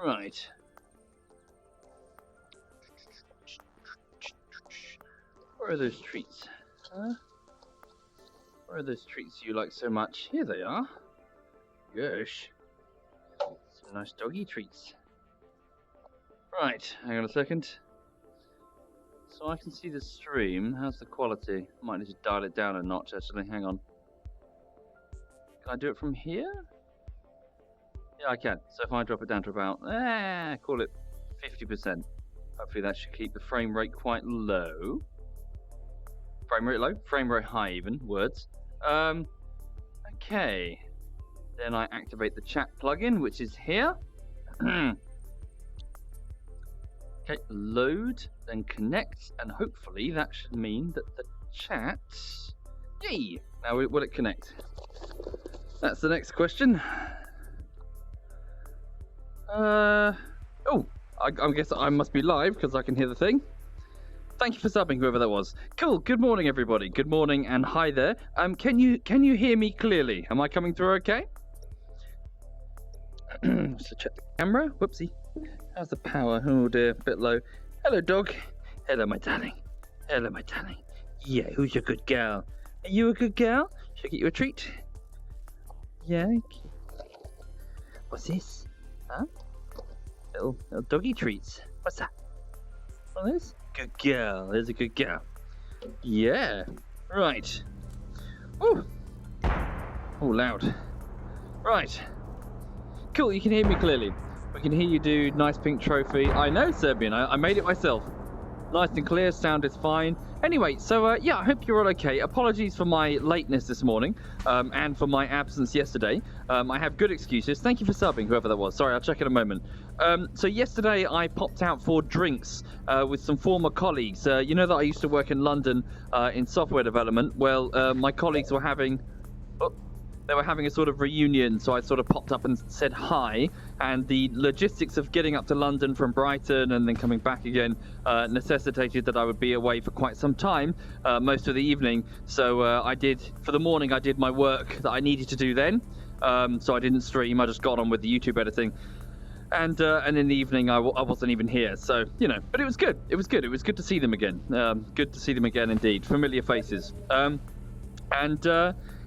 Right. Where are those treats? Where are those treats you like so much? Here they are. Gosh. Some nice doggy treats. Right, hang on a second. So I can see the stream. How's the quality? Might need to dial it down a notch actually. Hang on. Can I do it from here? Yeah, I can. So if I drop it down to about, call it 50%. Hopefully that should keep the frame rate quite low. Frame rate low? Frame rate high even. Words. Okay. Then I activate the chat plugin, which is here. Okay, load, then connect, and hopefully that should mean that the chat... Yay! Now, will it connect? That's the next question. I guess I must be live because I can hear the thing. Thank you for subbing, whoever that was. Cool. Good morning, everybody. Good morning and hi there. Can you hear me clearly? Am I coming through okay? So check the camera. Whoopsie. How's the power? Oh dear, a bit low. Hello, dog. Hello, my darling. Hello, my darling. Yeah, who's your good girl? Are you a good girl? Should I get you a treat? Yeah. What's this? Huh? Little doggy treats. What's that? What is? Good girl. There's a good girl. Yeah. Right. Ooh. Oh, loud. Right. Cool. You can hear me clearly. I can hear you do nice pink trophy. I know, Serbian. I made it myself. Nice and clear. Sound is fine. Anyway, so yeah, I hope you're all okay. Apologies for my lateness this morning and for my absence yesterday. I have good excuses. Thank you for subbing, whoever that was. Sorry, I'll check in a moment. So yesterday I popped out for drinks with some former colleagues. You know that I used to work in London in software development. Well, my colleagues were having... They were having a sort of reunion, so I sort of popped up and said hi, and the logistics of getting up to London from Brighton and then coming back again necessitated that I would be away for quite some time, most of the evening. So for the morning I did my work that I needed to do then, so I didn't stream, I just got on with the YouTube editing. And in the evening I wasn't even here, so, you know, but it was good, it was good to see them again, good to see them again indeed, familiar faces.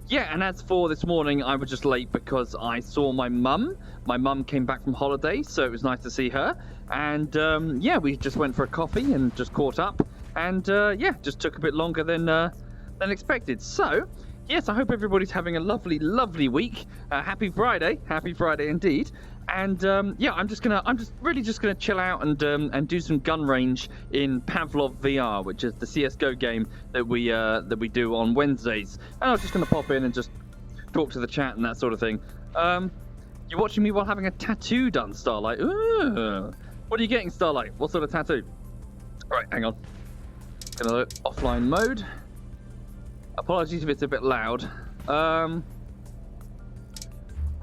Yeah, and as for this morning, I was just late because I saw my mum. My mum came back from holiday, so it was nice to see her. And yeah, we just went for a coffee and just caught up. And yeah, just took a bit longer than expected. So, yes, I hope everybody's having a lovely, lovely week. Happy Friday indeed. And yeah, I'm just really gonna chill out and do some gun range in Pavlov VR, which is the CS:GO game that we do on Wednesdays. And I was just gonna pop in and just talk to the chat and that sort of thing. You're watching me while having a tattoo done, Starlight. Ooh. What are you getting, Starlight? What sort of tattoo? Right, hang on. Gonna look offline mode. Apologies if it's a bit loud.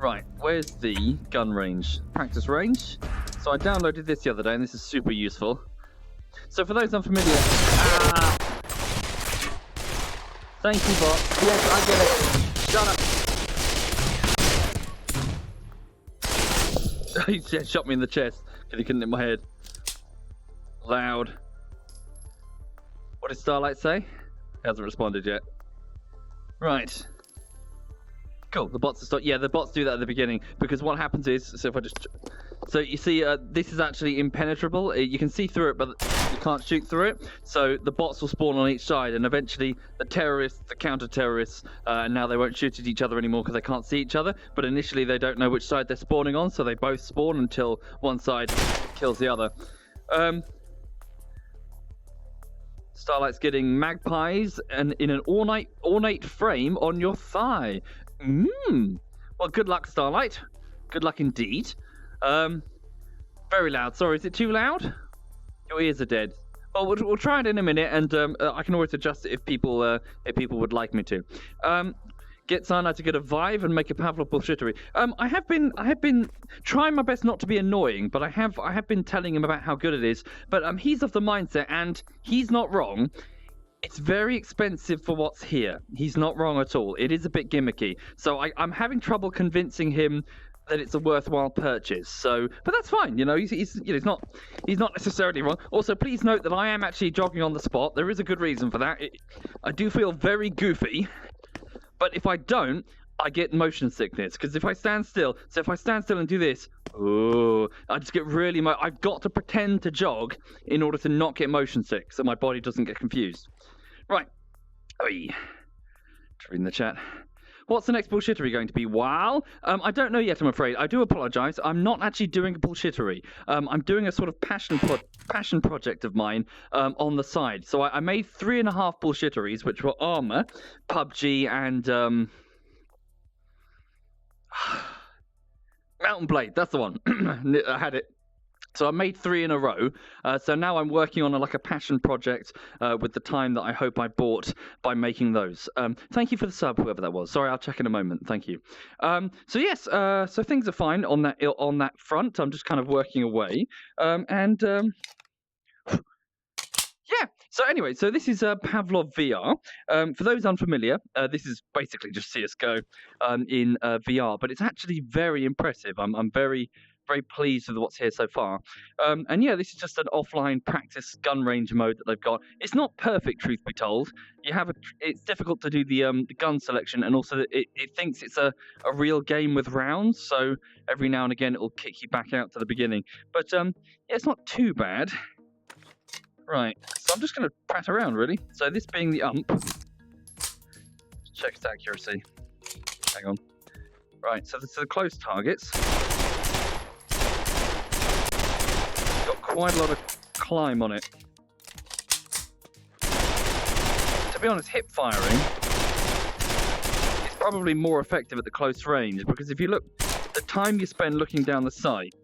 Right, where's the gun range? Practice range. So I downloaded this the other day, and this is super useful. So for those unfamiliar... Thank you, bot. Yes, I get it. Shut up. He shot me in the chest, because he couldn't hit my head. Loud. What did Starlight say? He hasn't responded yet. Right. Cool, the bots are start. Yeah, the bots do that at the beginning because what happens is, so if I just, so you see, this is actually impenetrable. You can see through it, but you can't shoot through it. So the bots will spawn on each side, and eventually the terrorists, the counter-terrorists, and now they won't shoot at each other anymore because they can't see each other. But initially they don't know which side they're spawning on, so they both spawn until one side kills the other. Starlight's getting magpies and in an ornate frame on your thigh. Well, good luck, Starlight. Good luck indeed. Very loud. Sorry, is it too loud? Your ears are dead. Well, we'll try it in a minute, and I can always adjust it if people would like me to. get cyanide to get a Vive and make a Pavlov bullshittery. I have been trying my best not to be annoying, but I have been telling him about how good it is. But he's of the mindset, and he's not wrong. It's very expensive for what's here. He's not wrong at all. It is a bit gimmicky. So I'm having trouble convincing him that it's a worthwhile purchase. So, but that's fine. You know, he's not necessarily wrong. Also, please note that I am actually jogging on the spot. There is a good reason for that. I do feel very goofy, but if I don't, I get motion sickness. Because if I stand still, and do this, I just get really. I've got to pretend to jog in order to not get motion sick, so my body doesn't get confused. Right. Reading the chat. What's the next bullshittery going to be? Well, I don't know yet, I'm afraid. I do apologise. I'm not actually doing a bullshittery. I'm doing a sort of passion project of mine on the side. So I made 3.5 bullshitteries, which were Armour, PUBG, and Mountain Blade. That's the one. I had it. So I made 3 in a row. So now I'm working on a passion project with the time that I hope I bought by making those. Thank you for the sub, whoever that was. Sorry, I'll check in a moment. Thank you. So yes, so things are fine on that front. I'm just kind of working away. Yeah. So anyway, so this is Pavlov VR. For those unfamiliar, this is basically just CS:GO in VR, but it's actually very impressive. I'm very pleased with what's here so far. And yeah, this is just an offline practice gun range mode that they've got. It's not perfect, truth be told. It's difficult to do the gun selection, and also it thinks it's a real game with rounds. So every now and again, it will kick you back out to the beginning. But yeah, it's not too bad. Right, so I'm just going to pat around, really. So this being the ump. Check its accuracy. Hang on. Right, so this are the close targets. Got quite a lot of climb on it. To be honest, hip firing is probably more effective at the close range, because if you look, the time you spend looking down the sight,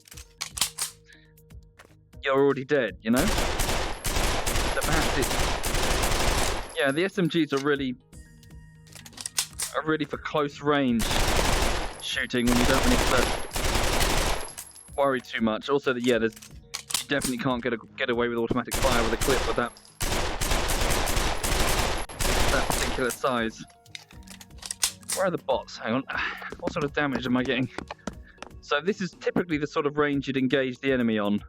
you're already dead, you know? Yeah, the SMGs are really for close range shooting when you don't really have to worry too much. Also, you definitely can't get away with automatic fire with a clip with that particular size. Where are the bots? Hang on. What sort of damage am I getting? So this is typically the sort of range you'd engage the enemy on.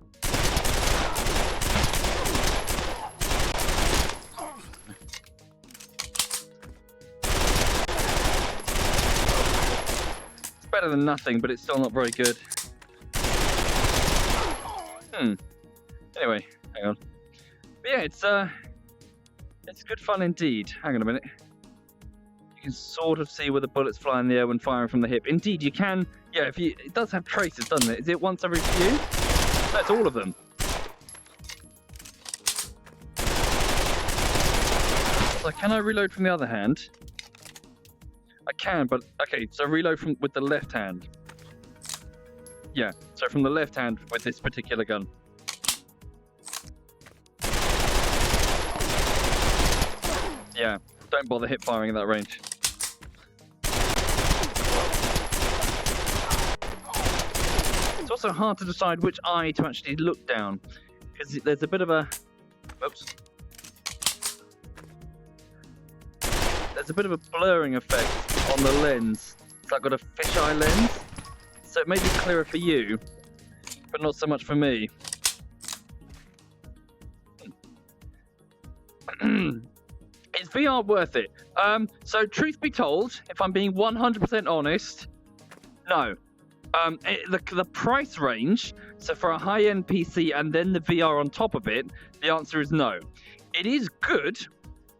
Better than nothing, but it's still not very good. Anyway, hang on. But yeah, it's good fun indeed. Hang on a minute. You can sort of see where the bullets fly in the air when firing from the hip. Indeed, you can. Yeah, it does have traces, doesn't it? Is it once every few? That's all of them. So can I reload from the other hand? I can, but okay, so reload with the left hand. Yeah, so from the left hand with this particular gun. Yeah, don't bother hip firing at that range. It's also hard to decide which eye to actually look down, because there's a bit of a... Oops. There's a bit of a blurring effect on the lens. So I've got a fisheye lens, so it may be clearer for you, but not so much for me. Is VR worth it? So truth be told, if I'm being 100% honest, no. The price range, so for a high-end PC and then the VR on top of it, the answer is no. It is good,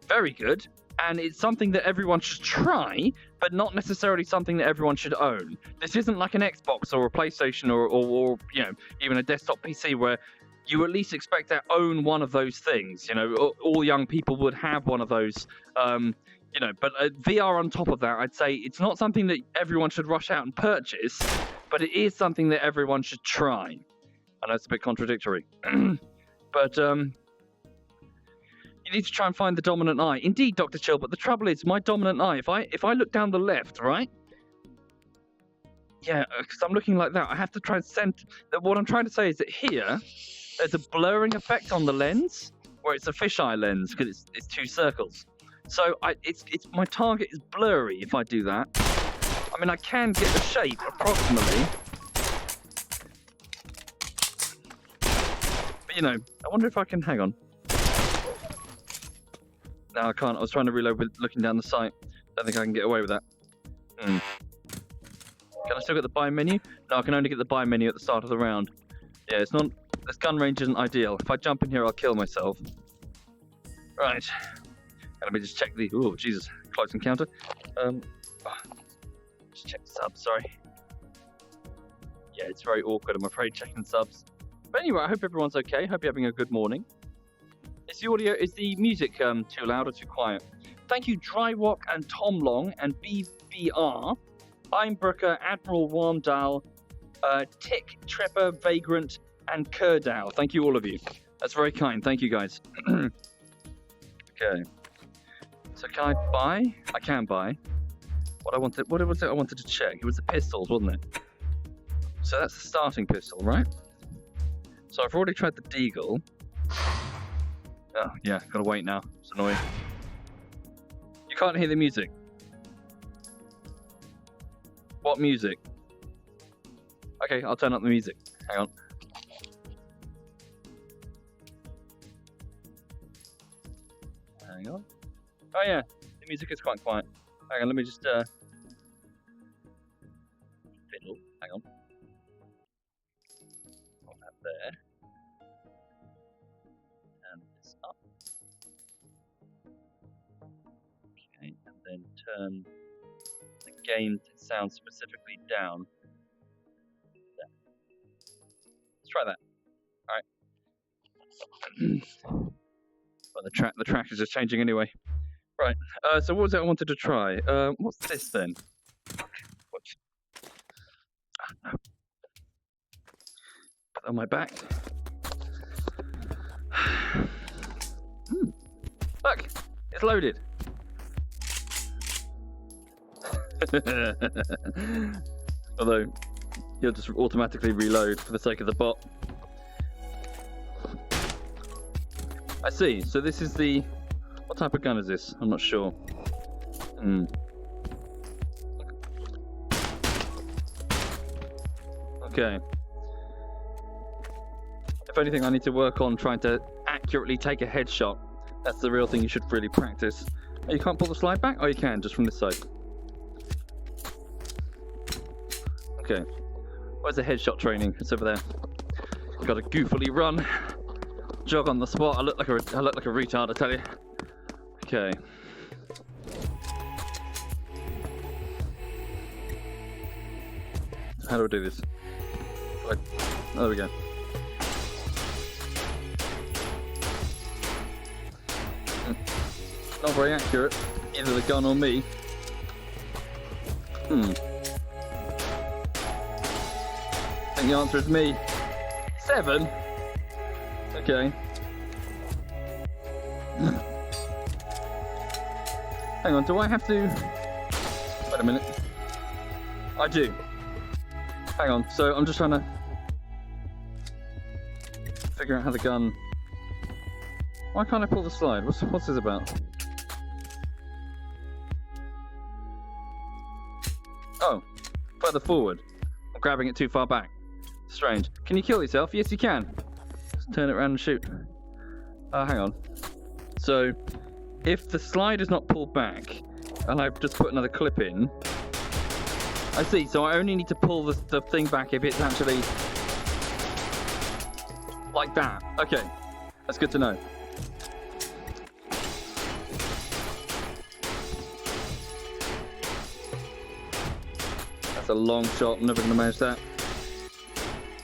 very good, and it's something that everyone should try, but not necessarily something that everyone should own. This isn't like an Xbox or a PlayStation or you know, even a desktop PC where you at least expect to own one of those things. You know, all young people would have one of those. You know, but VR on top of that, I'd say it's not something that everyone should rush out and purchase, but it is something that everyone should try. I know it's a bit contradictory, but You need to try and find the dominant eye. Indeed, Dr. Chill, but the trouble is, my dominant eye, if I look down the left, right? Yeah, because I'm looking like that. I have to try and what I'm trying to say is that here, there's a blurring effect on the lens, where it's a fisheye lens, because it's two circles. So my target is blurry if I do that. I mean, I can get the shape, approximately. But, you know, I wonder if I can... Hang on. No, I can't. I was trying to reload with looking down the sight. Don't think I can get away with that. Can I still get the buy menu? No, I can only get the buy menu at the start of the round. Yeah, it's not... This gun range isn't ideal. If I jump in here, I'll kill myself. Right. Let me just check the... Oh, Jesus. Close encounter. Just check the subs, sorry. Yeah, it's very awkward, I'm afraid, checking subs. But anyway, I hope everyone's okay. Hope you're having a good morning. Is the music too loud or too quiet? Thank you, Drywalk and Tom Long and BBR. I'm Brooker, Admiral Warmdal, Tick, Trepper, Vagrant, and Kurdow. Thank you, all of you. That's very kind. Thank you, guys. Okay. So can I buy? I can buy. What was it I wanted to check? It was the pistols, wasn't it? So that's the starting pistol, right? So I've already tried the Deagle. Oh, yeah, gotta wait now. It's annoying. You can't hear the music. What music? Okay, I'll turn up the music. Hang on. Hang on. Oh yeah, the music is quite quiet. Hang on, let me just fiddle. Hang on. Put that there. And this up. Okay, and then turn the game sound specifically down. There. Let's try that. Alright. Well, the track is just changing anyway. Right, so what was it I wanted to try? What's this then? Whoops. No. Put that on my back. Look, it's loaded. Although, you'll just automatically reload for the sake of the bot. I see, so this is the... What type of gun is this? I'm not sure. Okay. If anything, I need to work on trying to accurately take a headshot. That's the real thing you should really practice. Oh, you can't pull the slide back? Oh, you can, just from this side. Okay. Where's the headshot training? It's over there. Got to goofily run. Jog on the spot. I look like a retard, I tell you. Okay. How do I do this? There we go. Not very accurate, either the gun or me. I think the answer is me. 7? Okay. Hang on, do I have to... Wait a minute. I do. Hang on, so I'm just trying to figure out how the gun... Why can't I pull the slide? What's this about? Oh, further forward. I'm grabbing it too far back. Strange. Can you kill yourself? Yes, you can. Just turn it around and shoot. Hang on. So, if the slide is not pulled back, and I've just put another clip in, I see, so I only need to pull the thing back if it's actually like that. Okay, that's good to know. That's a long shot, I'm never going to manage that.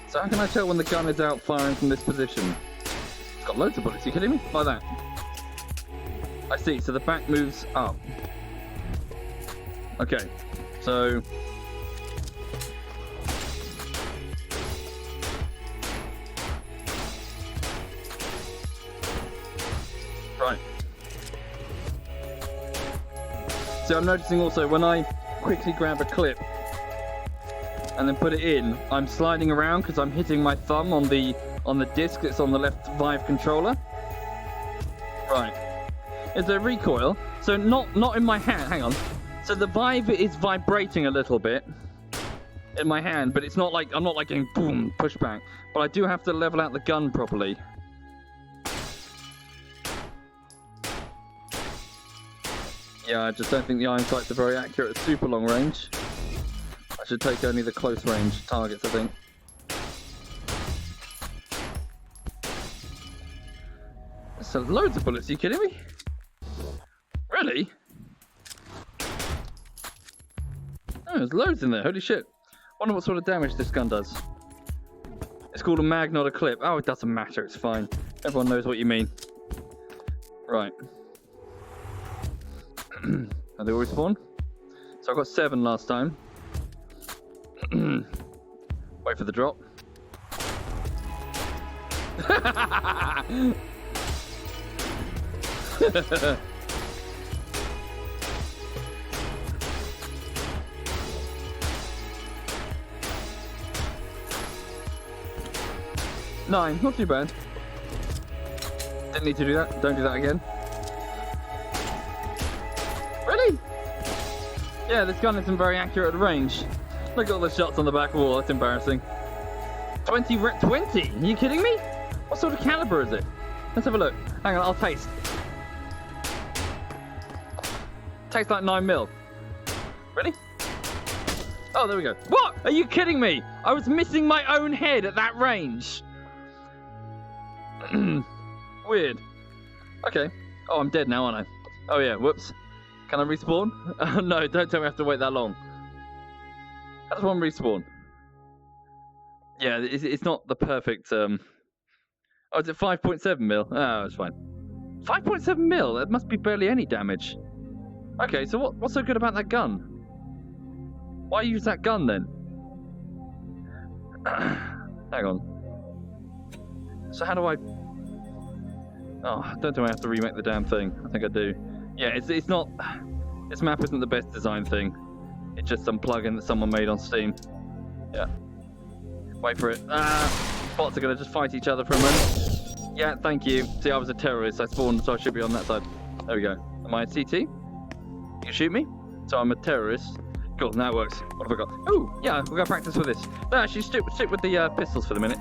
So how can I tell when the gun is out firing from this position? It's got loads of bullets, are you kidding me? Like that. I see, so the back moves up. Okay, so... Right, See, I'm noticing also when I quickly grab a clip and then put it in, I'm sliding around because I'm hitting my thumb on the disc that's on the left Vive controller. Right. Is there recoil? So not in my hand. Hang on. So the Vive is vibrating a little bit in my hand, but it's not like I'm not like getting boom pushback. But I do have to level out the gun properly. Yeah, I just don't think the iron sights are very accurate at super long range. I should take only the close range targets, I think. So loads of bullets, are you kidding me? Really? Oh, there's loads in there, holy shit. Wonder what sort of damage this gun does. It's called a mag, not a clip. Oh, it doesn't matter, it's fine. Everyone knows what you mean. Right. Are they always spawn? So I got 7 last time. Wait for the drop. Nine, not too bad. Didn't need to do that. Don't do that again. Really? Yeah, this gun isn't very accurate at range. Look at all the shots on the back wall. That's embarrassing. 20? Are you kidding me? What sort of caliber is it? Let's have a look. Hang on, I'll taste. Tastes like 9mm. Really? Oh, there we go. What? Are you kidding me? I was missing my own head at that range. Weird. Okay. Oh, I'm dead now, aren't I? Oh yeah, whoops. Can I respawn? Oh, no, don't tell me I have to wait that long. How does one respawn? Yeah, it's not the perfect... Oh, is it 5.7mm? Oh, it's fine. 5.7mm? That must be barely any damage. Okay, so what's so good about that gun? Why use that gun, then? Hang on. So how do I... Oh, don't tell me I have to remake the damn thing. I think I do. Yeah, it's not... This map isn't the best design thing. It's just some plugin that someone made on Steam. Yeah. Wait for it. Bots are going to just fight each other for a moment. Yeah, thank you. See, I was a terrorist. I spawned, so I should be on that side. There we go. Am I a CT? You can shoot me? So I'm a terrorist. Cool, now it works. What have I got? Oh, yeah, we're going to practice with this. No, actually, stick with the pistols for the minute.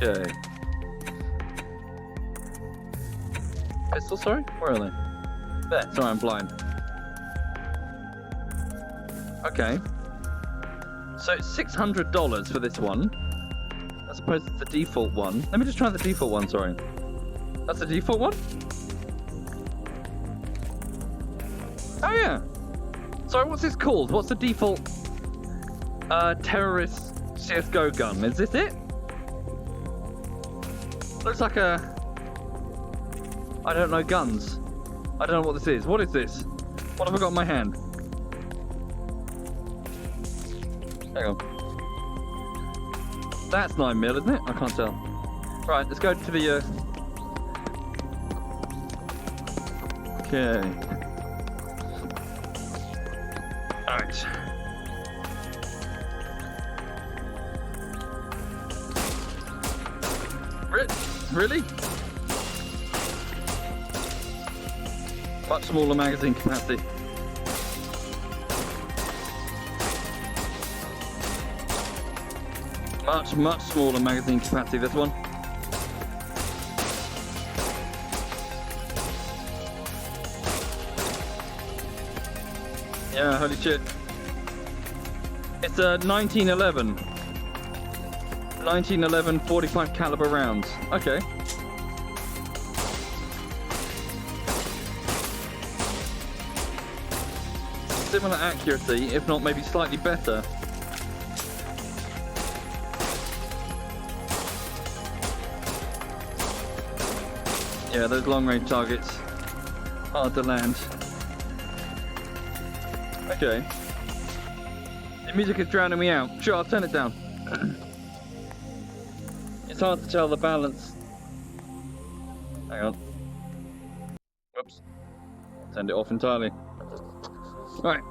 Okay. Pistols, sorry? Where are they? There, sorry, I'm blind. Okay. So it's $600 for this one. I suppose it's the default one. Let me just try the default one, sorry. That's the default one? Oh yeah. Sorry, what's this called? What's the default terrorist CSGO gun? Is this it? Looks like a... I don't know guns. I don't know what this is. What is this? What have I got in my hand? Hang on. That's 9mm, isn't it? I can't tell. Right, let's go to the... Okay. Alright. Really? Much smaller magazine capacity. Much smaller magazine capacity, this one. Yeah, holy shit. It's a 1911 45 caliber rounds. Okay. Similar accuracy, if not maybe slightly better. Yeah, those long range targets, hard to land. Okay. The music is drowning me out. Sure, I'll turn it down. It's hard to tell the balance. Hang on. Whoops. Turned it off entirely. Right.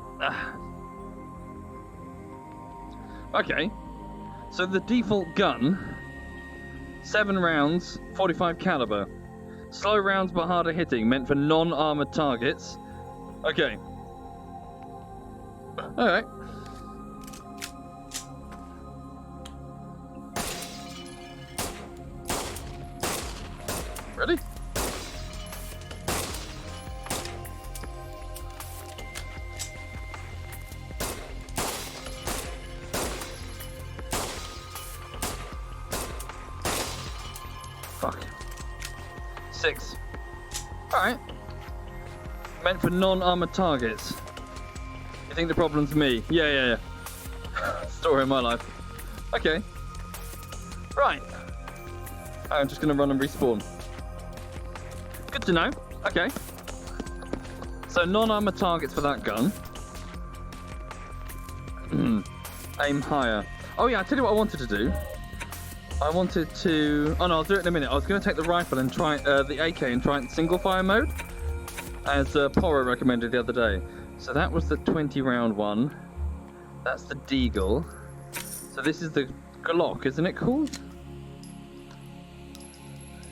Okay. So the default gun, 7 rounds, 45 caliber. Slow rounds but harder hitting, meant for non-armored targets. Okay. Alright. Ready? Fuck. 6. Alright. Meant for non-armored targets. You think the problem's me? Yeah. Story of my life. Okay. Right. I'm just gonna run and respawn. Good to know. Okay. So non-armored targets for that gun. Aim higher. Oh yeah, I tell you what I wanted to do. I wanted to... Oh no, I'll do it in a minute. I was going to take the rifle and try the AK and try it in single fire mode, as Poro recommended the other day. So that was the 20 round one. That's the Deagle. So this is the Glock, isn't it called?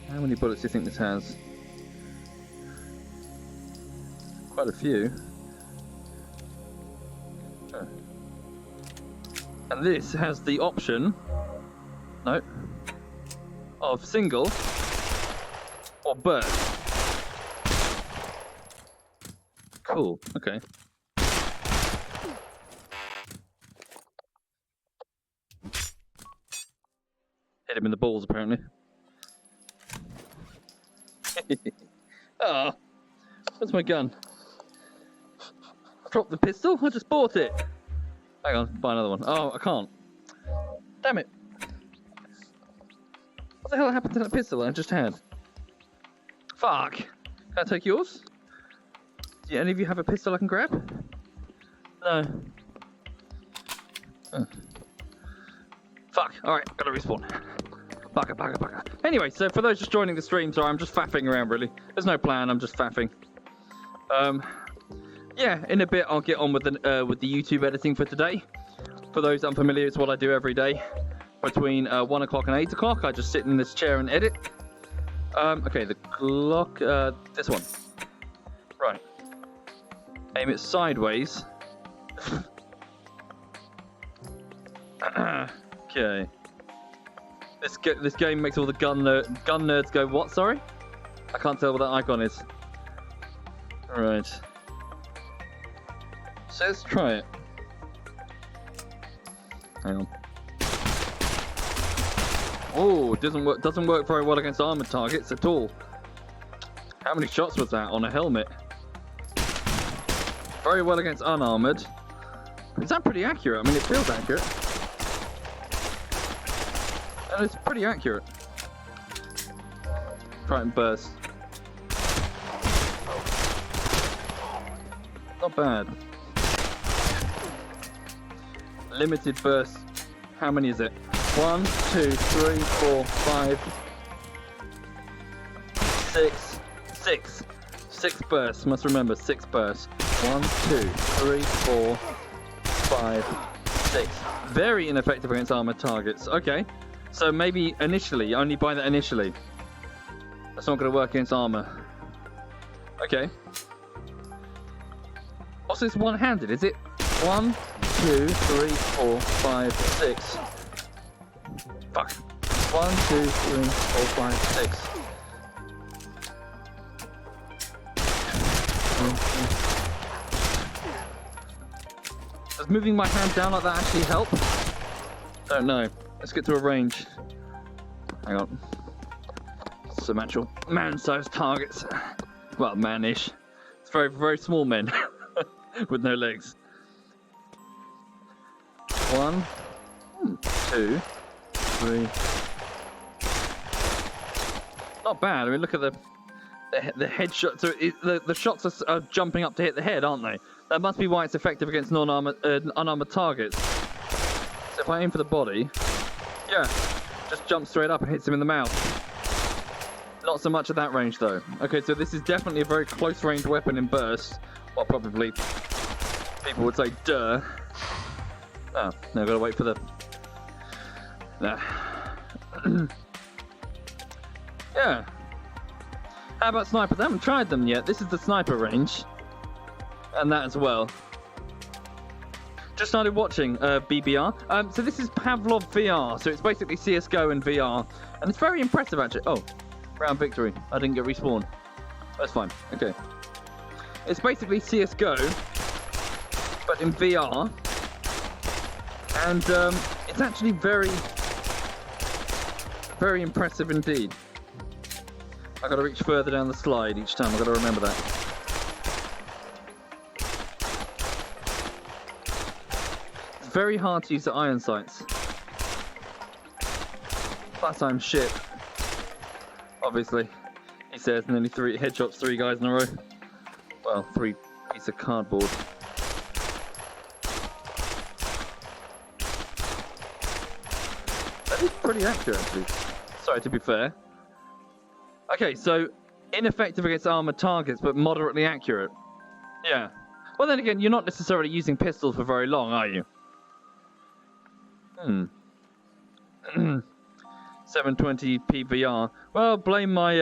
How many bullets do you think this has? Quite a few. Oh. And this has the option... No. Of single or burst. Cool. Okay. Hit him in the balls, apparently. Ah, where's my gun? I dropped the pistol. I just bought it. Hang on, buy another one. Oh, I can't. Damn it. What the hell happened to that pistol I just had? Fuck. Can I take yours? Do any of you have a pistol I can grab? No. Oh. Fuck. Alright, gotta respawn. Bugger. Anyway, so for those just joining the stream, sorry, I'm just faffing around really. There's no plan, I'm just faffing. Yeah, in a bit I'll get on with the YouTube editing for today. For those unfamiliar, it's what I do every day. Between 1 o'clock and 8 o'clock, I just sit in this chair and edit. Okay, the Glock, this one. Right. Aim it sideways. Okay. This game makes all the gun nerds go, what, sorry? I can't tell what that icon is. Alright. So let's try it. Hang on. Oh, doesn't work very well against armored targets at all. How many shots was that on a helmet? Very well against unarmored. Is that pretty accurate? I mean, it feels accurate. And it's pretty accurate. Try and burst. Not bad. Limited burst. How many is it? 1, 2, 3, 4, 5, 6. 6 bursts. Must remember 6 bursts. 1, 2, 3, 4, 5, 6. Very ineffective against armored targets. Okay, so maybe initially, only buy that initially. That's not going to work against armor. Okay. Also, it's one-handed, is it? 1, 2, 3, 4, 5, 6. Fuck. 1, 2, 3, 4, 5, 6. Does moving my hand down like that actually help? Don't know. Let's get to a range. Hang on. Some actual man-sized targets. Well, man-ish. It's very, very small men with no legs. 1, 2, 3. Not bad. I mean, look at the headshot. So the shots are jumping up to hit the head, aren't they? That must be why it's effective against unarmored targets. So if I aim for the body, yeah, just jumps straight up and hits him in the mouth. Not so much at that range, though. Okay, so this is definitely a very close-range weapon in burst. Well, probably people would say, duh. Oh, now I've got to wait for the... Nah. Yeah. How about snipers? I haven't tried them yet. This is the sniper range. And that as well. Just started watching BBR. So this is Pavlov VR. So it's basically CSGO in VR. And it's very impressive, actually. Oh, round victory. I didn't get respawned. That's fine. Okay. It's basically CSGO, but in VR. And it's actually very, very impressive indeed. I've got to reach further down the slide each time. I've got to remember that. It's very hard to use the iron sights. Plus I'm shit. Obviously. He says nearly 3 headshots, 3 guys in a row. Well, 3 pieces of cardboard. That is pretty accurate, actually. Sorry, to be fair. Okay, so ineffective against armored targets, but moderately accurate. Yeah. Well, then again, you're not necessarily using pistols for very long, are you? 720p VR. Well, blame my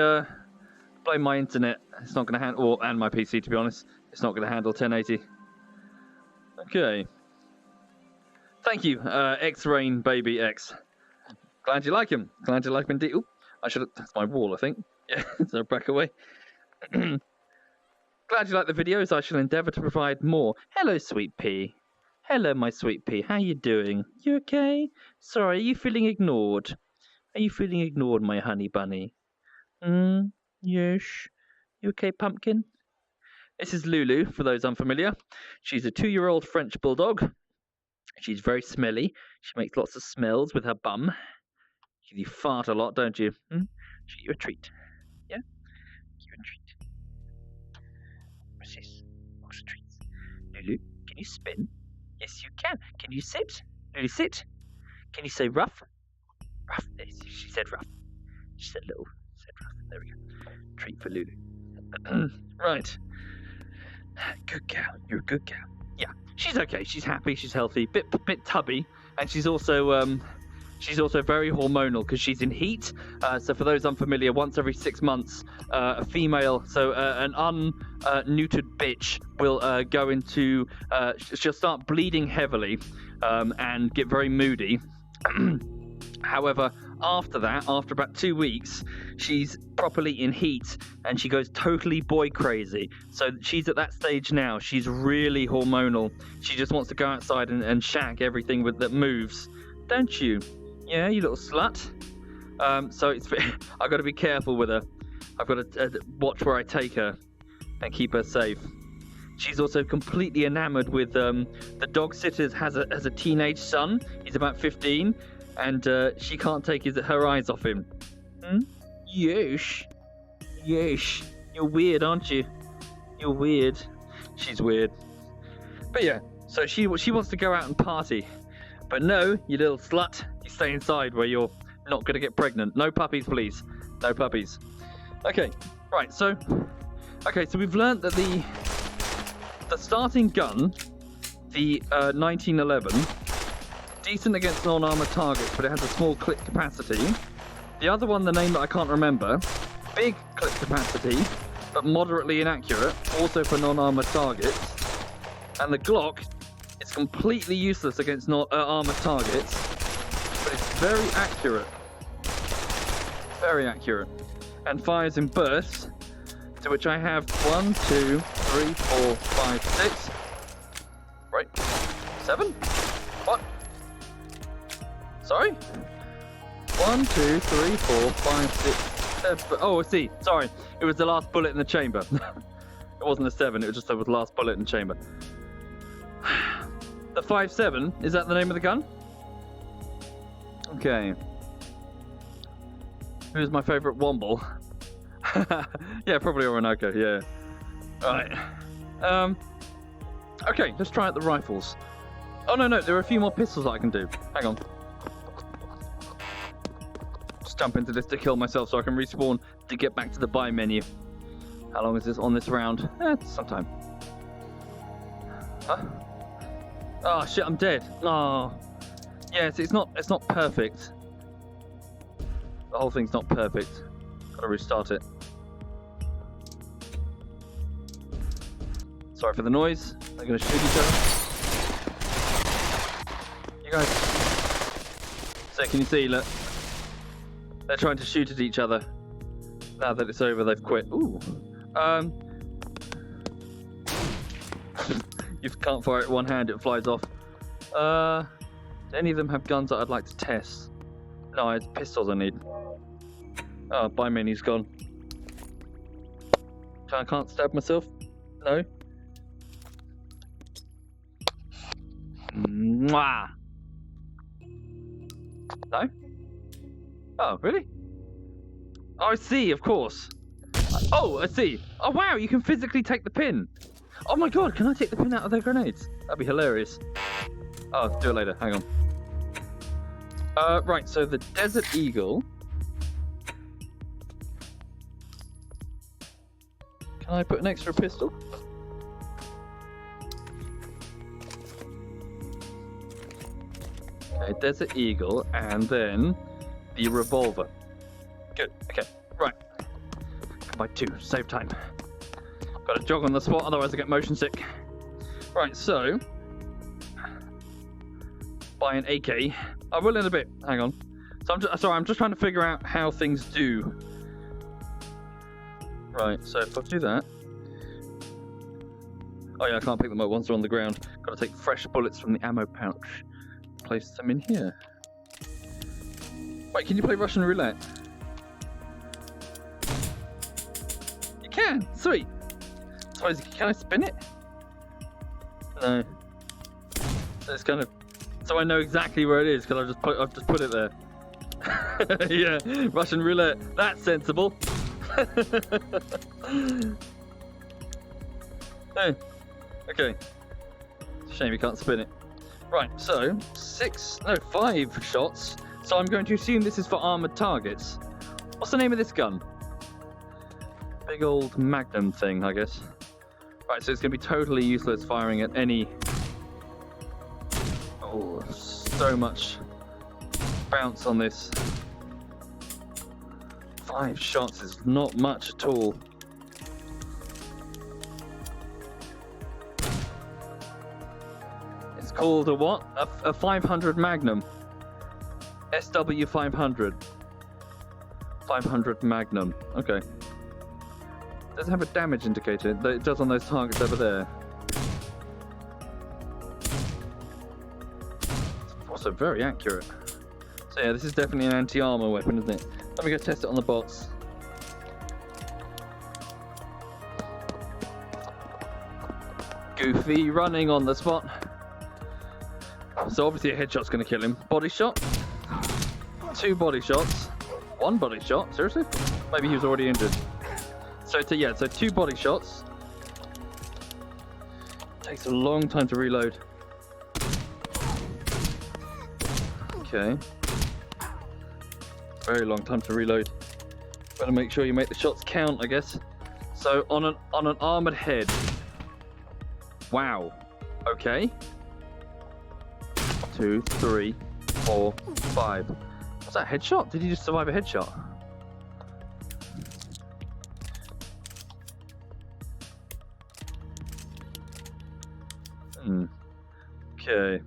internet. It's not going to handle, and my PC, to be honest. It's not going to handle 1080. Okay. Thank you, X-Rain Baby X. Glad you like him. Glad you like him indeed. Ooh, that's my wall, I think. Yeah, so back away. Glad you like the videos. I shall endeavour to provide more. Hello, sweet pea. Hello, my sweet pea. How you doing? You okay? Sorry, are you feeling ignored? Are you feeling ignored, my honey bunny? Yes. You okay, pumpkin? This is Lulu, for those unfamiliar. She's a 2-year-old French bulldog. She's very smelly. She makes lots of smells with her bum. You fart a lot, don't you? She'll get you a treat. Yeah? Give you a treat. What's this? What's a treat? Lulu, can you spin? Yes, you can. Can you sit? Lulu, sit. Can you say rough? Rough. She said rough. She said little. She said rough. There we go. Treat for Lulu. Right. Good girl. You're a good girl. Yeah. She's okay. She's happy. She's healthy. Bit tubby. And she's also very hormonal because she's in heat. So for those unfamiliar, once every 6 months, a female, so an unneutered bitch will go into, she'll start bleeding heavily and get very moody. However, after that, after about 2 weeks, she's properly in heat and she goes totally boy crazy. So she's at that stage now. She's really hormonal. She just wants to go outside and shack everything that moves. Don't you? Yeah, you little slut. So I've got to be careful with her. I've got to watch where I take her and keep her safe. She's also completely enamored with the dog sitter has a teenage son. He's about 15, and she can't take her eyes off him. Yes. You're weird, aren't you? You're weird. She's weird. But yeah, so she wants to go out and party. But no, you little slut. You stay inside where you're not going to get pregnant. No puppies, please. No puppies. Okay, right, so we've learnt that the starting gun, the 1911, decent against non-armored targets, but it has a small clip capacity. The other one, the name that I can't remember, big clip capacity, but moderately inaccurate, also for non-armored targets. And the Glock is completely useless against armored targets, but it's very accurate. Very accurate. And fires in bursts, to which I have 1, 2, 3, 4, 5, 6. Right. 7? What? Sorry? 1, 2, 3, 4, 5, 6, 7. Oh, I see. Sorry. It was the last bullet in the chamber. It wasn't a 7, it was just the last bullet in the chamber. The 5.7, is that the name of the gun? Okay. Who's my favourite Womble? Yeah, probably Orinoco, yeah. Right. Okay, let's try out the rifles. Oh, no, there are a few more pistols that I can do. Hang on. Just jump into this to kill myself so I can respawn to get back to the buy menu. How long is this on this round? Some time. Huh? Oh shit, I'm dead. Oh. Yes, it's not perfect. The whole thing's not perfect. Gotta restart it. Sorry for the noise. They're gonna shoot each other. You guys. So can you see, look. They're trying to shoot at each other. Now that it's over, they've quit. Ooh. You can't fire it one hand, it flies off. Do any of them have guns that I'd like to test? No, it's pistols I need. Oh, buy menu's gone. I can't stab myself? No? Mwah! No? Oh, really? Oh, I see, of course. Oh, I see. Oh, wow, you can physically take the pin. Oh my god, can I take the pin out of their grenades? That'd be hilarious. Oh, do it later, hang on. Right, so the Desert Eagle. Can I put an extra pistol? Okay, Desert Eagle, and then the revolver. Good, okay, right. Combine 2, save time. Gotta jog on the spot, otherwise I get motion sick. Right, so buy an AK. I will in a bit. Hang on. So I'm just trying to figure out how things do. Right, so if I do that. Oh yeah, I can't pick them up once they're on the ground. Gotta take fresh bullets from the ammo pouch. Place them in here. Wait, can you play Russian roulette? You can! Sweet! Suppose, can I spin it? No. So it's kind of... So I know exactly where it is because I've just put it there. Yeah, Russian roulette. That's sensible. Hey. Okay. It's a shame you can't spin it. Right, so 5 shots. So I'm going to assume this is for armored targets. What's the name of this gun? Big old Magnum thing, I guess. Right, so it's going to be totally useless firing at any... Oh, so much bounce on this. 5 shots is not much at all. It's called a what? A 500 Magnum. SW 500. 500 Magnum. Okay. Does it have a damage indicator that it does on those targets over there? It's also very accurate. So yeah, this is definitely an anti-armor weapon, isn't it? Let me go test it on the bots. Goofy running on the spot. So obviously a headshot's going to kill him. Body shot. 2 body shots. 1 body shot. Seriously? Maybe he was already injured. So 2 body shots. Takes a long time to reload. Okay. Very long time to reload. Better make sure you make the shots count, I guess. So on an armored head. Wow. Okay. 2, 3, 4, 5. Was that a headshot? Did he just survive a headshot? Okay.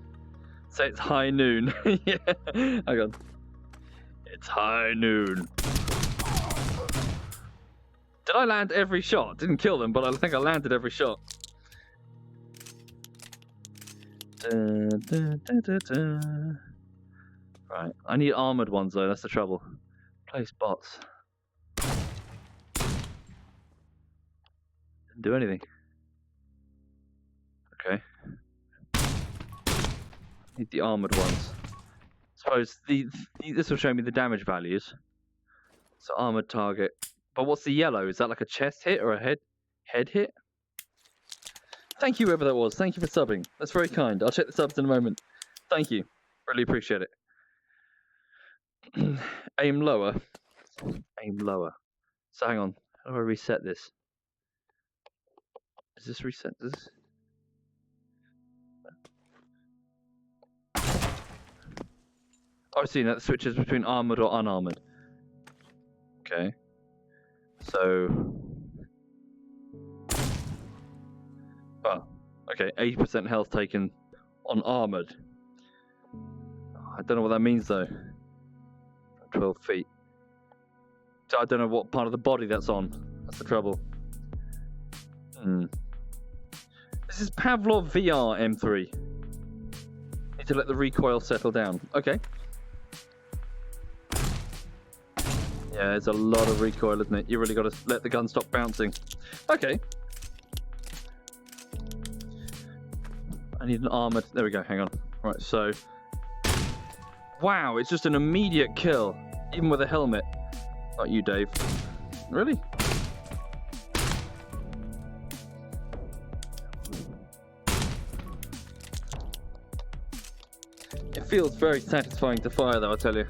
So it's high noon. Yeah. Hang on. It's high noon. Did I land every shot? Didn't kill them, but I think I landed every shot. Right, I need armored ones though, that's the trouble. Place bots. Didn't do anything. Okay. Need the armored ones. Suppose this will show me the damage values. So armored target. But what's the yellow? Is that like a chest hit or a head hit? Thank you, whoever that was. Thank you for subbing. That's very kind. I'll check the subs in a moment. Thank you. Really appreciate it. Aim lower. Aim lower. So hang on. How do I reset this? Is this reset this? Oh, I see. That switches between armored or unarmored. Okay. So. Oh, okay. 80% health taken on armored. I don't know what that means though. 12 feet. So I don't know what part of the body that's on. That's the trouble. This is Pavlov VR M3. Need to let the recoil settle down. Okay. Yeah, it's a lot of recoil, isn't it? You really got to let the gun stop bouncing. Okay. I need an armored. There we go. Hang on. Right. So. Wow, it's just an immediate kill, even with a helmet. Not you, Dave. Really? It feels very satisfying to fire, though, I tell you.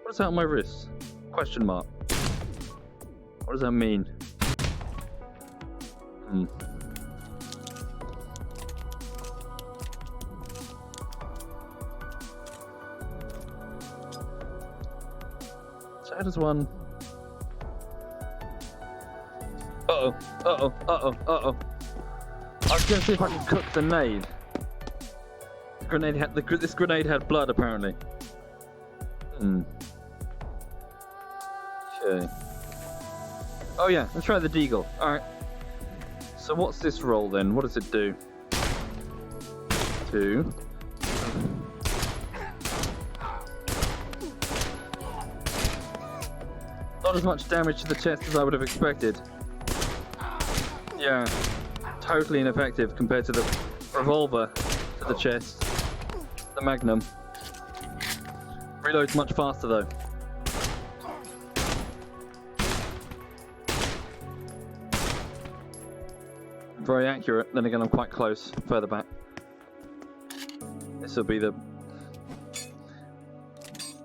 What is that on my wrist? Question mark. What does that mean? So how does one... Uh-oh, uh-oh, uh-oh, uh-oh. I was going to see if I could cook the nade. This grenade had blood, apparently. Okay. Oh yeah, let's try the deagle. Alright. So what's this roll then? What does it do? 2. Not as much damage to the chest as I would have expected. Yeah. Totally ineffective compared to the revolver to the chest. The Magnum. Reloads much faster though. Very accurate, then again I'm quite close, further back. This will be the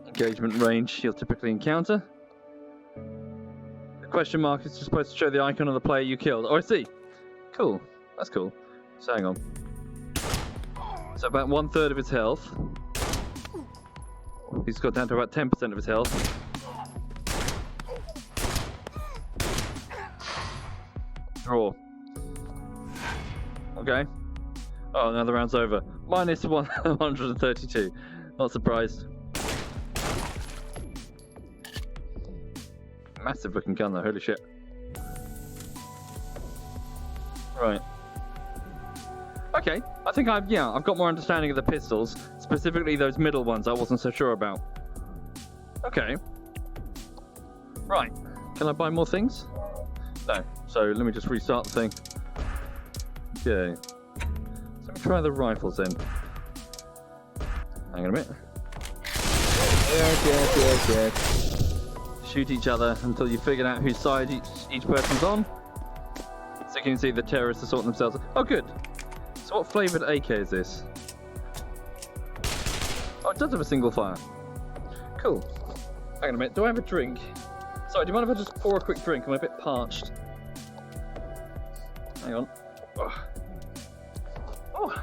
engagement range you'll typically encounter. The question mark is just supposed to show the icon of the player you killed. Oh, I see. Cool. That's cool. So hang on. So about 1/3 of his health. He's got down to about 10% of his health. Draw. Okay. Oh, now the round's over. Minus 132. Not surprised. Massive looking gun though, holy shit. Right. Okay, I think I've got more understanding of the pistols, specifically those middle ones I wasn't so sure about. Okay. Right. Can I buy more things? No. So let me just restart the thing. Okay. So let me try the rifles then. Hang on a minute. Yes. Shoot each other until you figure out whose side each person's on. So you can see the terrorists are sorting themselves. Oh, good. So what flavoured AK is this? Oh, it does have a single fire. Cool. Hang on a minute. Do I have a drink? Sorry, do you mind if I just pour a quick drink? I'm a bit parched. Hang on. Oh.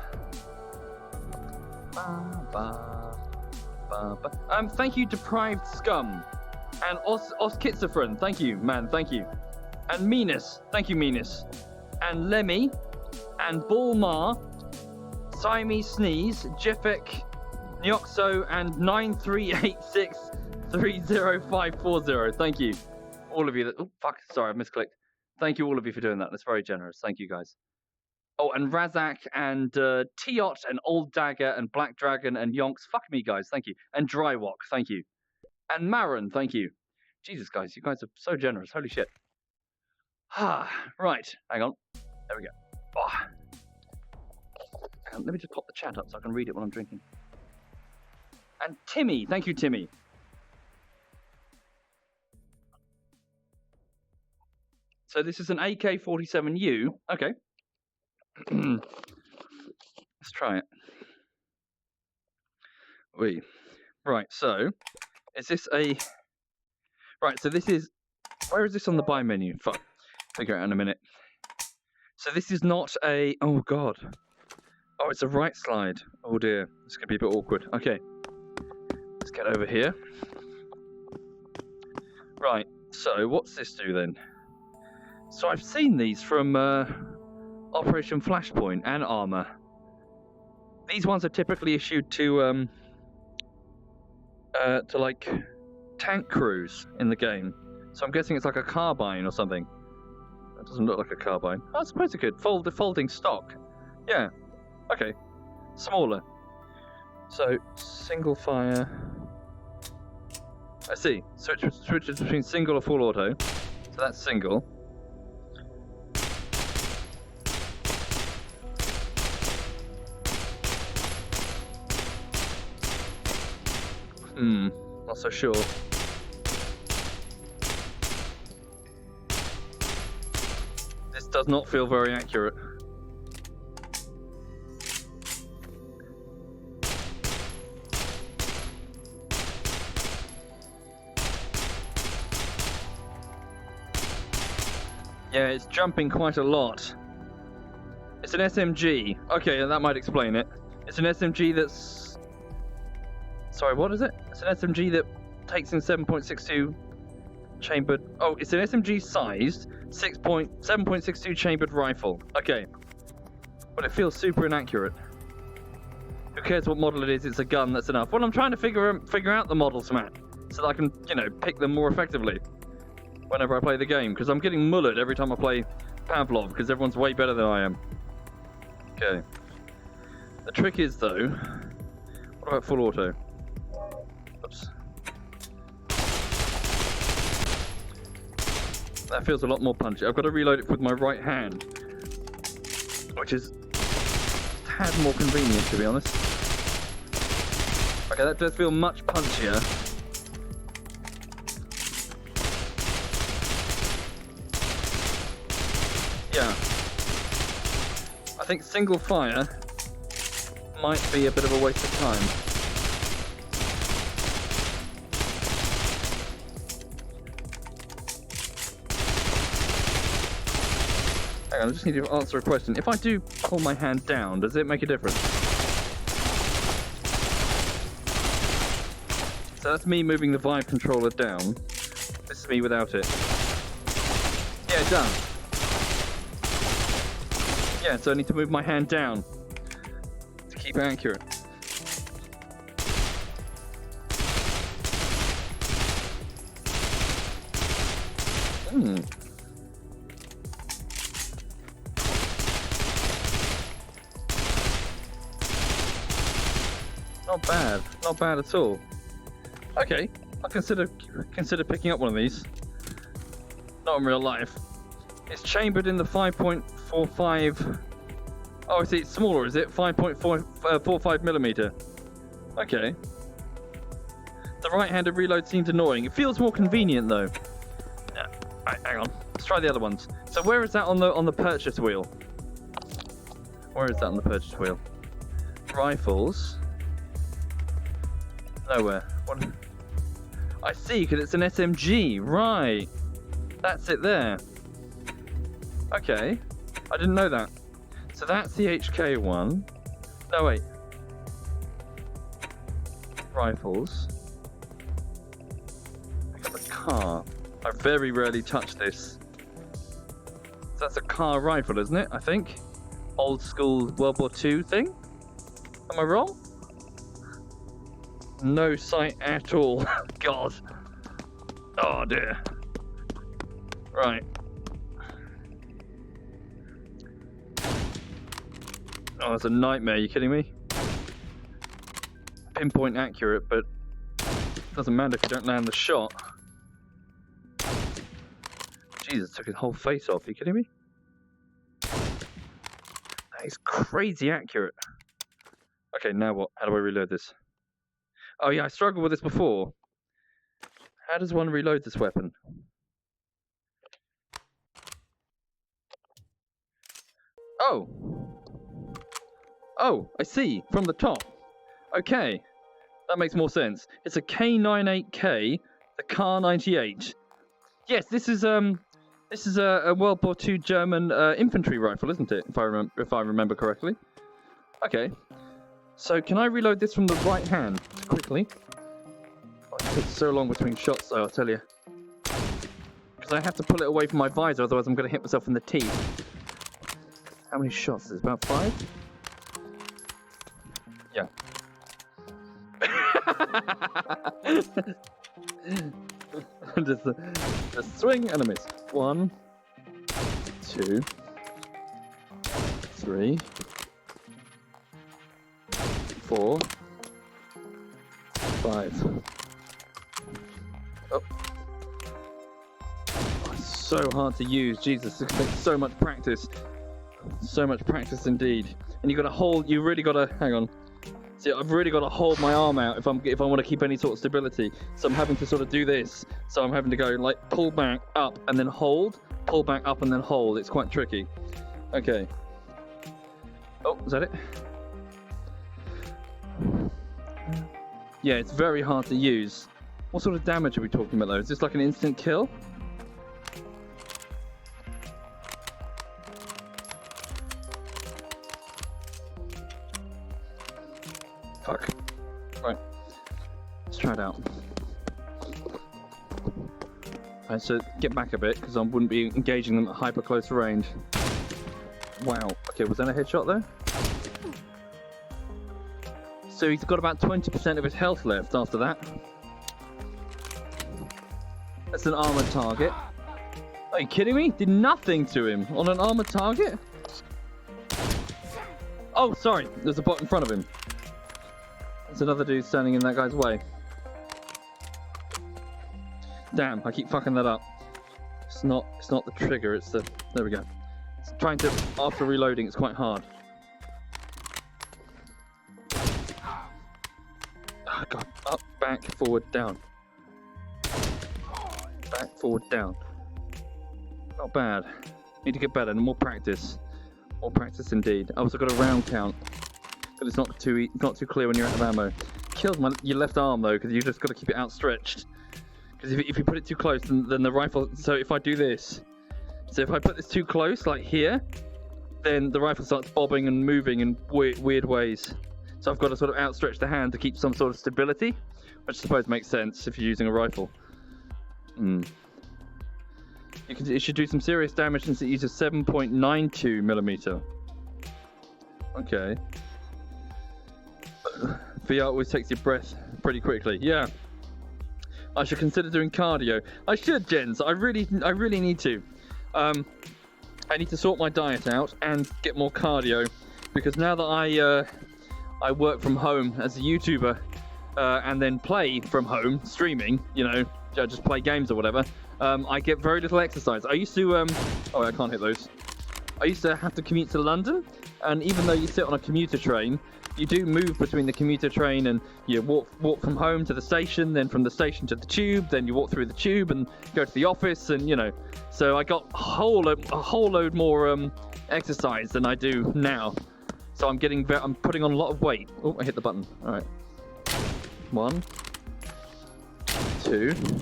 Thank you, Deprived Scum. And Oskitsofren, thank you, man, thank you. And Meanus, thank you, Meanus. And Lemmy, and Bulmar, Siamese Sneeze, Jeffek, Nyoxo, and 938630540. Thank you. All of you that... Oh, fuck, sorry, I misclicked. Thank you, all of you, for doing that. That's very generous. Thank you, guys. Oh, and Razak, and Tiot, and Old Dagger, and Black Dragon, and Yonks. Fuck me, guys. Thank you. And Drywalk. Thank you. And Marin. Thank you. Jesus, guys. You guys are so generous. Holy shit. Right. Hang on. There we go. Oh. Hang on. Let me just pop the chat up so I can read it while I'm drinking. And Timmy. Thank you, Timmy. So this is an AK-47U. Okay. Let's try it. Right, so Is this a... Right, so this is... Where is this on the buy menu? Fuck. Figure it out in a minute. So this is not a... Oh, God. Oh, it's a right slide. Oh, dear. This could be a bit awkward. Okay. Let's get over here. Right, so what's this do then? So I've seen these from Operation Flashpoint and Armour. These ones are typically issued to like tank crews in the game. So I'm guessing it's like a carbine or something. That doesn't look like a carbine. I suppose it could. Folding stock. Yeah. Okay. Smaller. So single fire. I see. Switches between single or full auto. So that's single. Not so sure. This does not feel very accurate. Yeah, it's jumping quite a lot. It's an SMG. Okay, that might explain it. It's an SMG that's... Sorry, what is it? It's an SMG that takes in 7.62 chambered... Oh, it's an SMG-sized 7.62 chambered rifle. Okay. But it feels super inaccurate. Who cares what model it is? It's a gun, that's enough. Well, I'm trying to figure out the models, Matt, so that I can, you know, pick them more effectively whenever I play the game, because I'm getting mullered every time I play Pavlov, because everyone's way better than I am. Okay. The trick is, though... What about full auto? Oops. That feels a lot more punchy. I've got to reload it with my right hand, which is a tad more convenient, to be honest. Okay, that does feel much punchier. Yeah. I think single fire might be a bit of a waste of time. Hang on, I just need to answer a question. If I do pull my hand down, does it make a difference? So that's me moving the Vive controller down. This is me without it. Yeah, it does. Yeah, so I need to move my hand down to keep it accurate. Not bad. Not bad at all. Okay, I'll consider picking up one of these. Not in real life. It's chambered in the 5.45. Oh, I see. It's smaller, is it? 5.45 millimeter. Okay. The right-handed reload seems annoying. It feels more convenient though. Yeah. Right, hang on. Let's try the other ones. So where is that on the purchase wheel? Where is that on the purchase wheel? Rifles. Nowhere. What? I see, because it's an SMG. Right. That's it there. Okay. I didn't know that. So that's the HK one. No, wait. Rifles. Pick up a car. I very rarely touch this. So that's a car rifle, isn't it? I think. Old school World War II thing? Am I wrong? No sight at all. God. Oh dear. Right. Oh, that's a nightmare. Are you kidding me? Pinpoint accurate, but doesn't matter if you don't land the shot. Jesus, took his whole face off. Are you kidding me? That is crazy accurate. Okay, now what? How do I reload this? Oh yeah, I struggled with this before. How does one reload this weapon? Oh! Oh, I see. From the top. Okay. That makes more sense. It's a K98K, the Kar 98. Yes, this is a World War II German infantry rifle, isn't it? If I remember correctly. Okay. So can I reload this from the right hand quickly? Oh, it takes so long between shots, though, I'll tell you. Because I have to pull it away from my visor, otherwise I'm going to hit myself in the teeth. How many shots is it? About 5? Yeah. just swing and a miss. 1, 2, 3, 4, 5. Oh. It's so hard to use. Jesus, it takes so much practice. So much practice indeed. And you got to hold. You really got to hang on. See, I've really got to hold my arm out if I want to keep any sort of stability. So I'm having to sort of do this. So I'm having to go like pull back up and then hold, pull back up and then hold. It's quite tricky. Okay. Oh, is that it? Yeah, it's very hard to use. What sort of damage are we talking about though? Is this like an instant kill? Fuck. Right. Let's try it out. Alright, so get back a bit, because I wouldn't be engaging them at hyper close range. Wow. Okay, was that a headshot there? So he's got about 20% of his health left after that. That's an armored target. Are you kidding me? Did nothing to him on an armored target? Oh, sorry. There's a bot in front of him. There's another dude standing in that guy's way. Damn, I keep fucking that up. It's not the trigger, it's the... There we go. It's trying to... After reloading, it's quite hard. Oh, God. Up, back, forward, down. Back, forward, down. Not bad. Need to get better, and more practice. More practice indeed. I've also got a round count. But it's not too clear when you're out of ammo. Kills your left arm though, because you just got to keep it outstretched. Because if you put it too close, then the rifle. So if I do this, so if I put this too close, like here, then the rifle starts bobbing and moving in weird ways. So I've got to sort of outstretch the hand to keep some sort of stability, which I suppose makes sense if you're using a rifle. It should do some serious damage since it uses 7.92mm. Okay. VR always takes your breath pretty quickly. Yeah. I should consider doing cardio. I should, Jens. I really need to. I need to sort my diet out and get more cardio, because now that I work from home as a YouTuber and then play from home, streaming, you know, just play games or whatever, I get very little exercise. I used to oh, I can't hit those. I used to have to commute to London, and even though you sit on a commuter train, you do move between the commuter train, and you walk from home to the station, then from the station to the tube, then you walk through the tube and go to the office, and you know. So I got a whole load more exercise than I do now. So I'm putting on a lot of weight. Oh, I hit the button. All right. 1, 2, 3.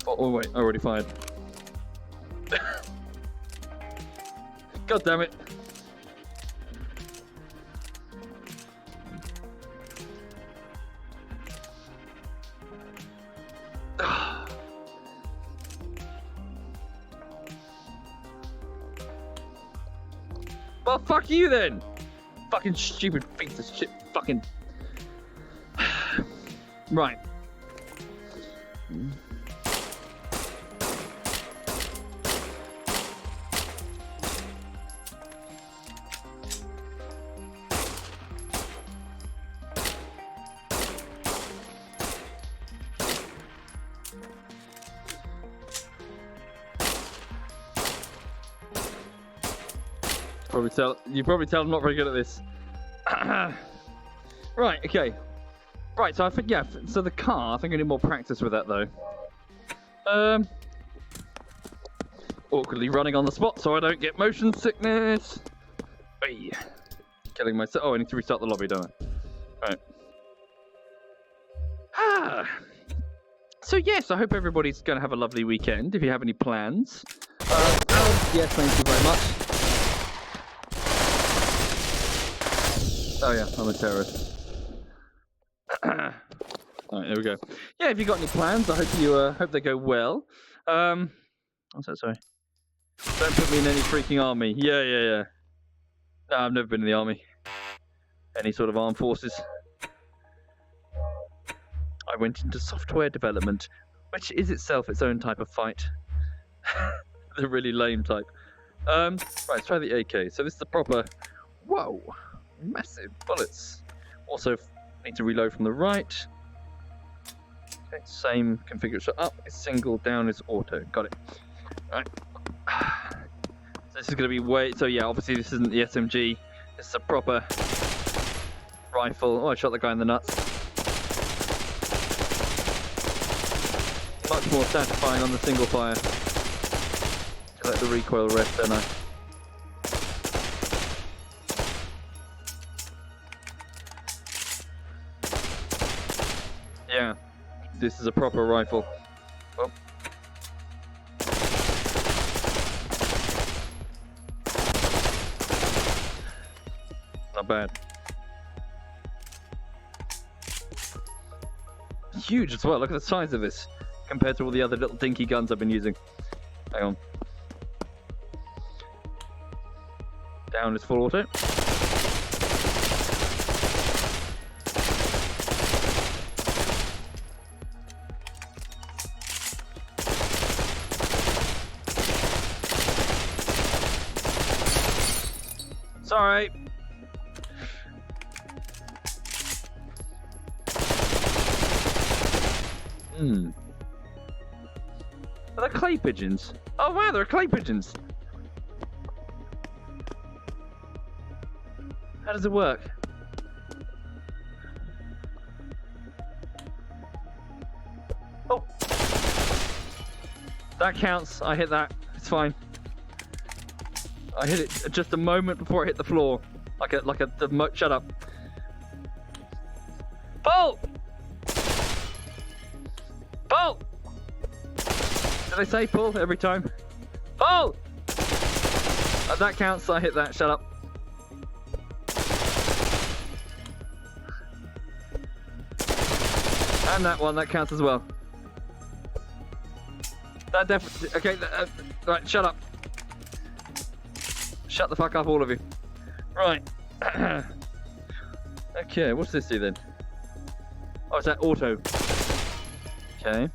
Oh wait, I already fired. God damn it. Well, fuck you then. Fucking stupid piece of shit. Fucking. Right. You probably tell I'm not very good at this. Right, okay. Right, so I think, yeah, so the car, I think I need more practice with that though. Awkwardly running on the spot so I don't get motion sickness. Hey. killing myself. Oh, I need to restart the lobby, don't I? Right. Ah. So yes, I hope everybody's going to have a lovely weekend. If you have any plans. Yes, thank you very much. Oh yeah, I'm a terrorist. Alright, there we go. Yeah, if you got any plans, I hope you hope they go well. What's that, sorry? Don't put me in any freaking army. Yeah. No, I've never been in the army. Any sort of armed forces. I went into software development, which is itself its own type of fight. The really lame type. Right, let's try the AK. So this is the proper... Whoa! Massive bullets. Also, need to reload from the right. Okay, same configuration. Up is single, down is auto. Got it. Right. So this is going to be way... So yeah, obviously this isn't the SMG. This is a proper rifle. Oh, I shot the guy in the nuts. Much more satisfying on the single fire. Let the recoil rest, don't I? Yeah, this is a proper rifle. Oh. Not bad. Huge as well, look at the size of this compared to all the other little dinky guns I've been using. Hang on. Down is full auto. Sorry. Are they clay pigeons? Oh wow, they're clay pigeons. How does it work? Oh, that counts. I hit that. It's fine. I hit it just a moment before it hit the floor, shut up. Pull! Pull! Did I say pull every time? Pull! That counts. I hit that. Shut up. And that one, that counts as well. That definitely... Okay, right, shut up. Shut the fuck up, all of you. Right. Okay, what's this do then? Oh, it's that auto. Okay.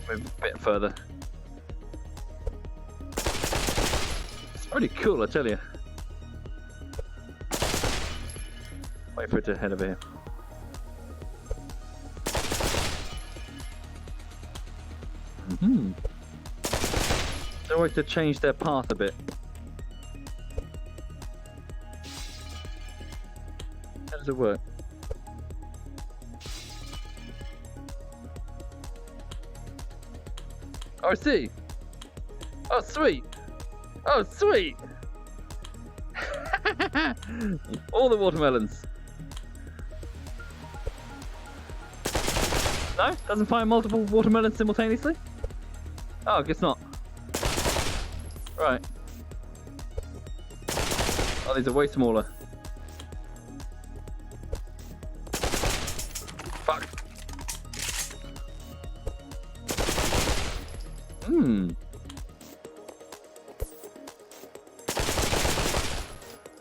Let's move a bit further. It's pretty cool, I tell you. Wait for it to head over here. They always to change their path a bit. How does it work? Oh, I see. Oh, sweet. Oh, sweet. All the watermelons. No? Doesn't fire multiple watermelons simultaneously? Oh, I guess not. Right. Oh, these are way smaller. Fuck.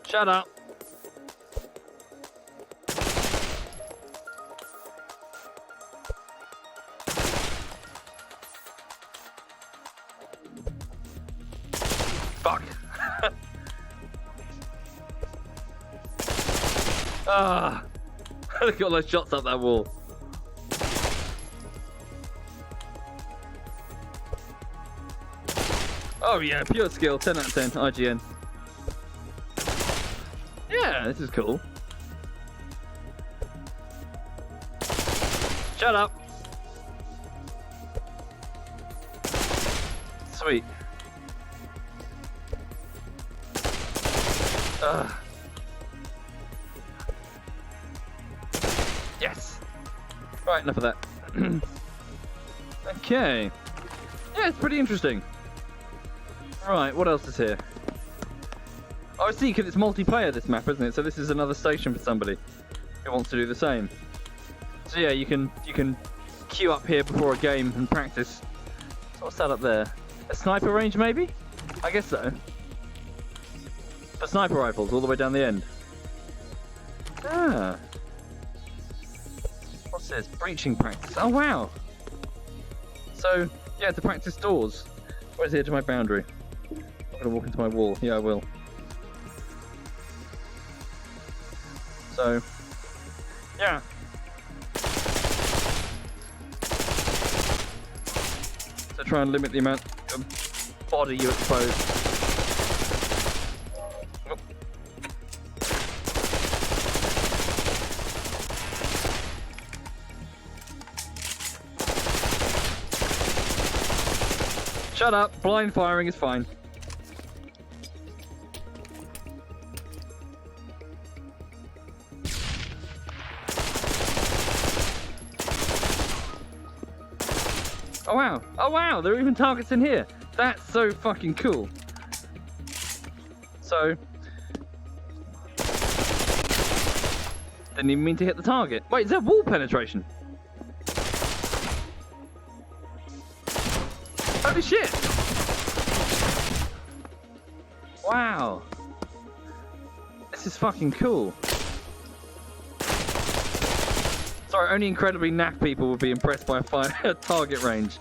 Shut up. Fuck. Ah, I got those shots up that wall. Oh yeah, pure skill, 10 out of 10, IGN. Yeah, this is cool. Shut up. Sweet. Yes. Right, enough of that. Okay. Yeah, it's pretty interesting. Right, what else is here? Oh, I see, because it's multiplayer, this map, isn't it? So this is another station for somebody who wants to do the same. So yeah, you can queue up here before a game and practice. So what's that up there? A sniper range, maybe? I guess so. For sniper rifles, all the way down the end. Ah. What's this? Breaching practice. Oh, wow. So, yeah, to practice doors. Where's the edge of my boundary? I'm going to walk into my wall. Yeah, I will. So, yeah. So try and limit the amount of body you expose. Oh. Shut up, blind firing is fine. Oh wow! Oh wow! There are even targets in here. That's so fucking cool. So, didn't even mean to hit the target. Wait, is that wall penetration? Holy shit! Wow! This is fucking cool. Sorry, only incredibly naff people would be impressed by a target range.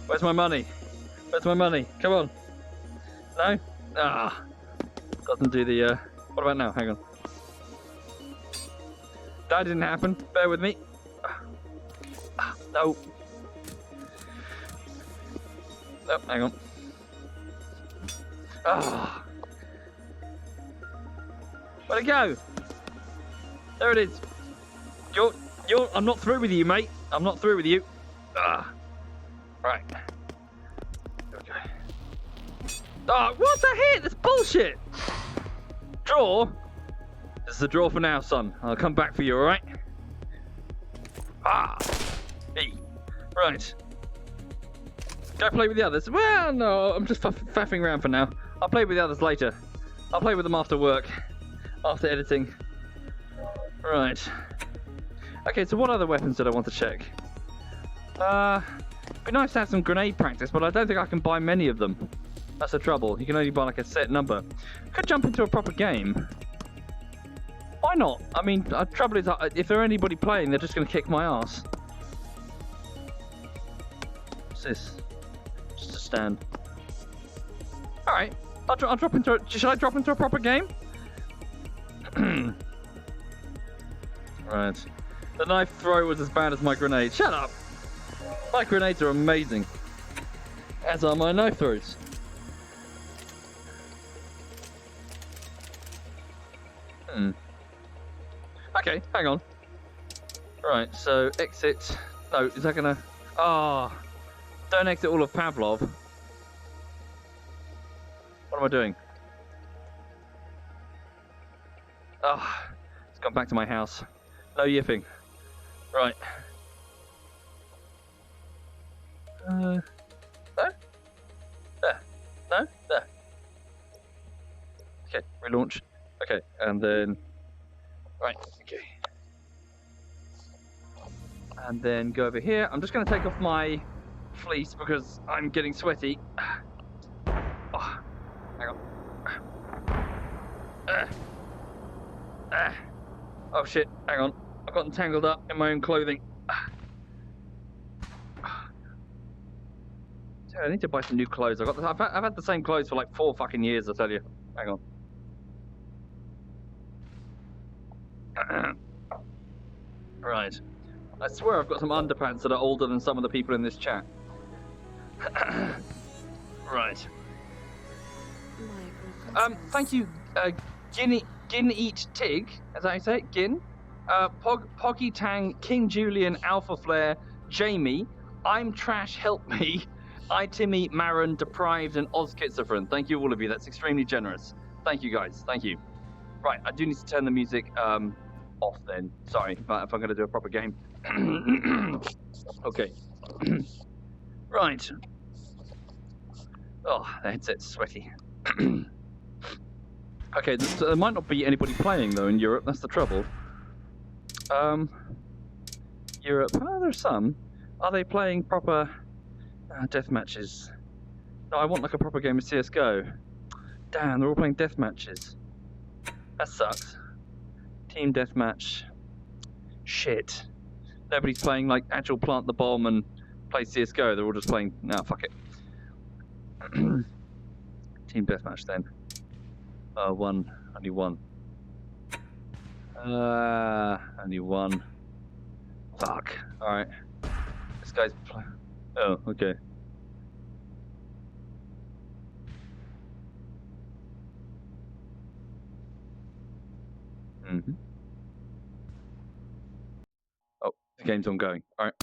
Where's my money? Where's my money? Come on. No? Ah. Doesn't do the, What about now? Hang on. That didn't happen. Bear with me. No. Oh, hang on. Ah. Where'd it go? There it is. I'm not through with you, mate. I'm not through with you. Ah. Right. There we go. Oh, what the hit? That's bullshit. Draw? This is a draw for now, son. I'll come back for you, alright? Ah. Hey. Right. Go play with the others. Well, no, I'm just faffing around for now. I'll play with the others later. I'll play with them after work. After editing. Right. Okay, so what other weapons did I want to check? It'd be nice to have some grenade practice, but I don't think I can buy many of them. That's the trouble. You can only buy like a set number. Could jump into a proper game. Why not? I mean, the trouble is, if there's anybody playing, they're just going to kick my ass. What's this? Just a stand. Alright. I'll drop into should I drop into a proper game? Right. The knife throw was as bad as my grenade. Shut up! My grenades are amazing. As are my knife throws. Okay, hang on. Right, so exit. No, is that gonna... Ah. Oh, don't exit all of Pavlov. What am I doing? Ah. Oh, it's gone back to my house. No yipping. Right. No? There? No? There. Okay, relaunch. Okay, and then... Right, okay. And then go over here. I'm just going to take off my fleece because I'm getting sweaty. Oh, hang on. Oh shit, hang on. I've gotten tangled up in my own clothing. I need to buy some new clothes. I've had the same clothes for like 4 fucking years, I tell you. Hang on. Right. I swear I've got some underpants that are older than some of the people in this chat. Right. Thank you, Gin Eat Tig, as I say it, Gin. Poggy Tang, King Julian, Alpha Flare, Jamie, I'm trash, help me. I, Timmy, Marin, Deprived, and Oz Schizophren. Thank you, all of you. That's extremely generous. Thank you, guys. Thank you. Right, I do need to turn the music off then. Sorry, but if I'm going to do a proper game. Okay. Right. Oh, the headset's sweaty. Okay, there might not be anybody playing, though, in Europe. That's the trouble. Europe. Oh, there's some. Are they playing proper death matches? No, I want like a proper game of CSGO. Damn, they're all playing death matches. That sucks. Team deathmatch. Shit. Nobody's playing like actual plant the bomb and play CSGO. They're all just playing. Nah, fuck it. Team deathmatch then. One. Only one. Only one. Fuck. Alright. This guy's oh, okay. Mm-hmm. Oh, the game's ongoing. Alright.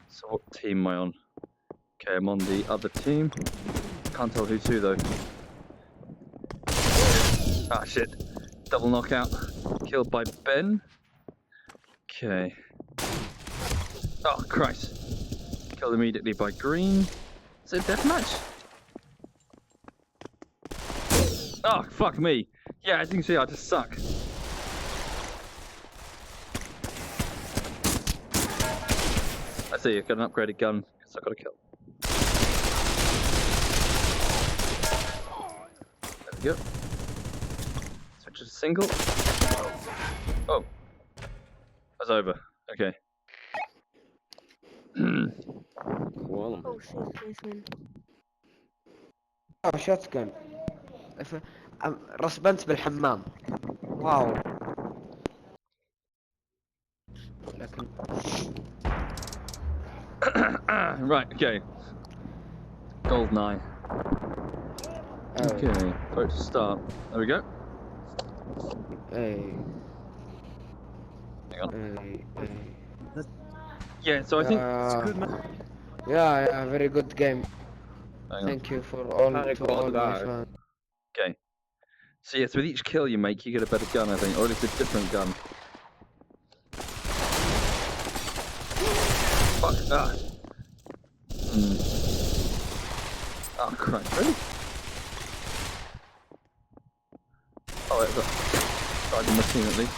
So what team am I on? Okay, I'm on the other team. Can't tell who's who though. Ah, shit. Double knockout. Killed by Ben. Okay. Oh, Christ. Killed immediately by Green. Is it a deathmatch? Oh, fuck me. Yeah, as you can see, I just suck. I see, I've got an upgraded gun, so I've got to kill. There we go. Switch to single. Oh. That's over. Okay. Oh shit, policeman. شوتجن رسبنت بالحمام واو لكن Right, okay. Goldeneye. Okay, vote to start. There we go. اي Hang on. اي Yeah, so I think. yeah, very good game. Hang on. Thank you for all to all my fans. Okay. So yes, with each kill you make, you get a better gun, I think, or at least a different gun. Fuck. Ah. Oh, Christ. Really? Oh, it's a starting machine at least.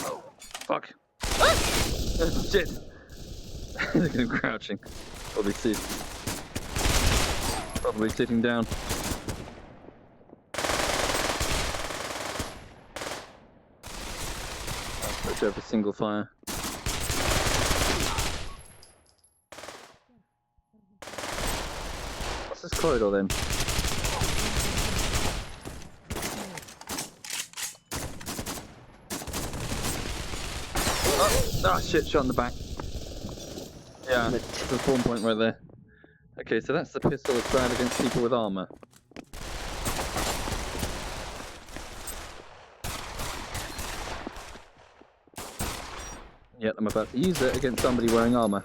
Oh, fuck. Ah! Shit. Look at him crouching. Probably sitting down. I'll switch over single fire. What's this corridor then? Oh shit, shot in the back. Yeah, the spawn point right there. Okay, so that's the pistol that's bad against people with armor. Yet I'm about to use it against somebody wearing armor.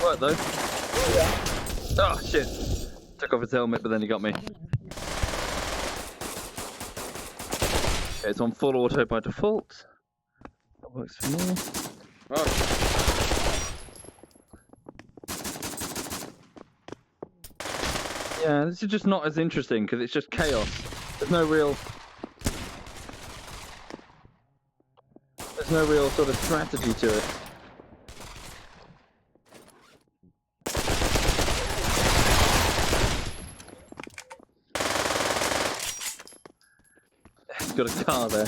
Right though. Oh shit! Took off his helmet, but then he got me. Okay, it's on full auto by default. That works for me. Oh. Yeah, this is just not as interesting because it's just chaos. There's no real sort of strategy to it. He's got a car there.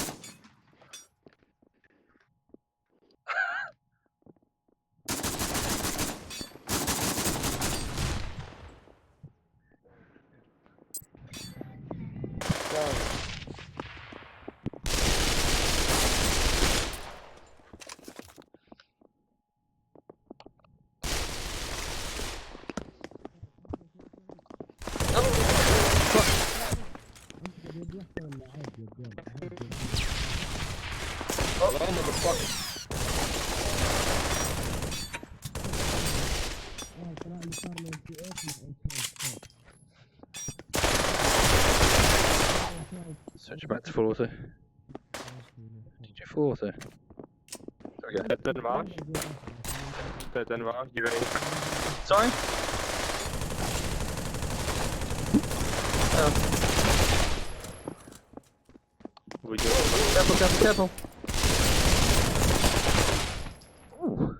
Oh, motherfucker. Switch back to full auto. Did you full auto? There we go. Den var. You ready? Sorry? We do. Careful, careful, careful. Ooh.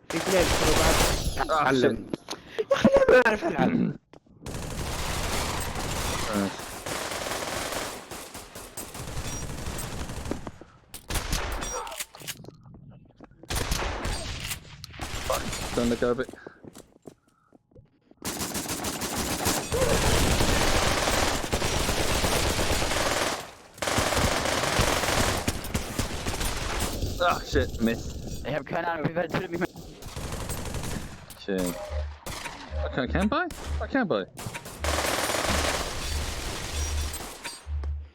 في اثنين كانوا بعد Ah, تعلم. shit. يا اخي أنا ما اعرف العب. Fuck, don't let go of it. Ah, shit, miss. Ich habe keine Ahnung, wie weit tötet mich. Shit. Okay, I can buy? I can buy.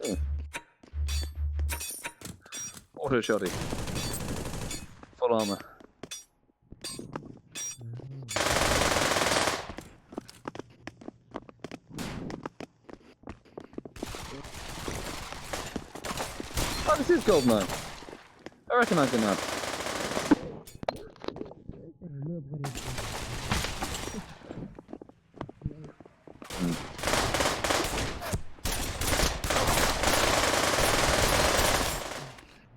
Oh. Auto shotty. Full armor. Oh, this is Goldeneye. I recognise the map.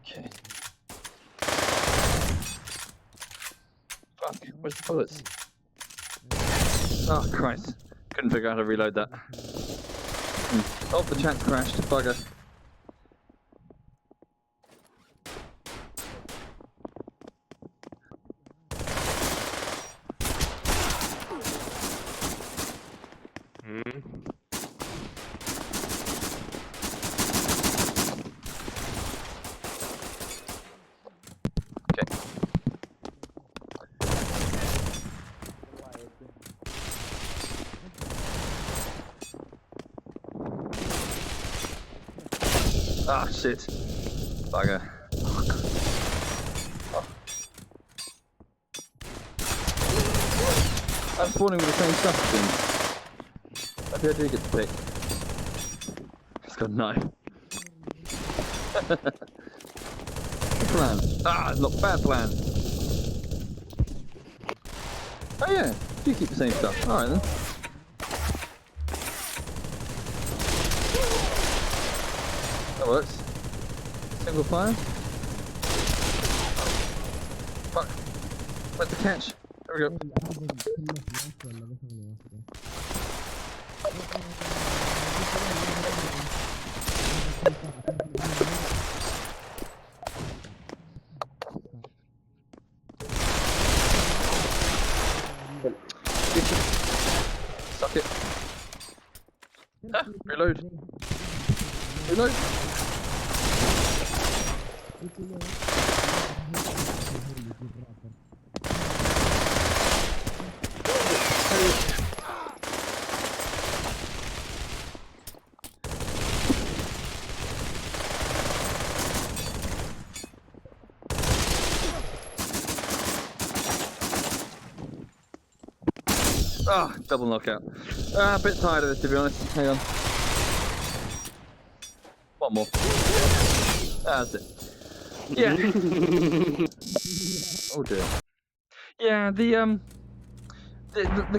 Okay. Fuck, where's the bullets? Oh, Christ. Couldn't figure out how to reload that. Oh, the chat's crashed. Bugger. Okay. Ah, shit. Bugger. Oh. I'm spawning with the same stuff as him. Maybe I do get to pick. He's got a knife. Good plan. Ah, not bad plan. Oh yeah, you keep the same stuff. Alright then. That works. Single fire. Fuck. Where's the catch? There we go. Suck it. Ah, reload. Reload. Ah, double knockout. A bit tired of this, to be honest. Hang on. One more. That's it. Yeah. Oh dear. Yeah, the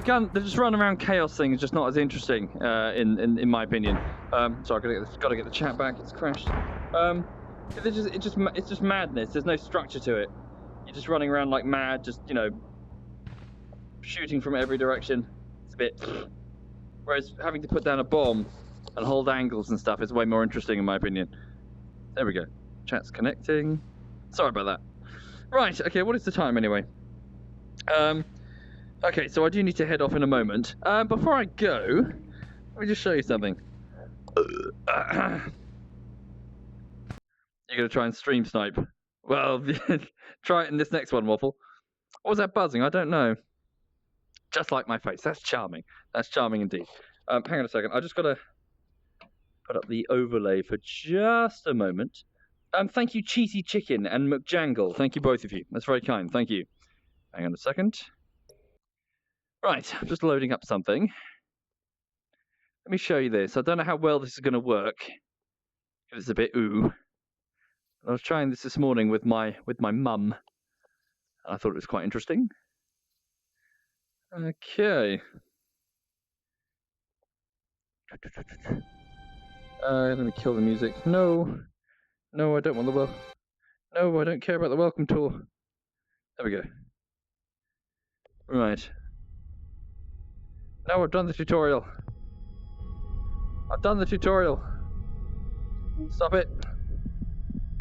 gun, the just run around chaos thing is just not as interesting, in my opinion. Sorry, gotta get the chat back. It's crashed. It's just madness. There's no structure to it. You're just running around like mad, just shooting from every direction. It's a bit. Whereas having to put down a bomb and hold angles and stuff is way more interesting in my opinion. There we go. Chat's connecting. Sorry about that. Right. Okay. What is the time anyway? Okay. So I do need to head off in a moment. Before I go, let me just show you something. You're gonna try and stream snipe. Well, try it in this next one, Waffle. What was that buzzing? I don't know. Just like my face. That's charming. That's charming indeed. Hang on a second. I just got to put up the overlay for just a moment. Thank you, Cheesy Chicken and McJangle. Thank you, both of you. That's very kind. Thank you. Hang on a second. Right, I'm just loading up something. Let me show you this. I don't know how well this is going to work. It's a bit ooh. I was trying this morning with my mum. I thought it was quite interesting. Okay. Let me kill the music. No, I don't want the No, I don't care about the welcome tour. There we go. Right. No, I've done the tutorial. I've done the tutorial. Stop it.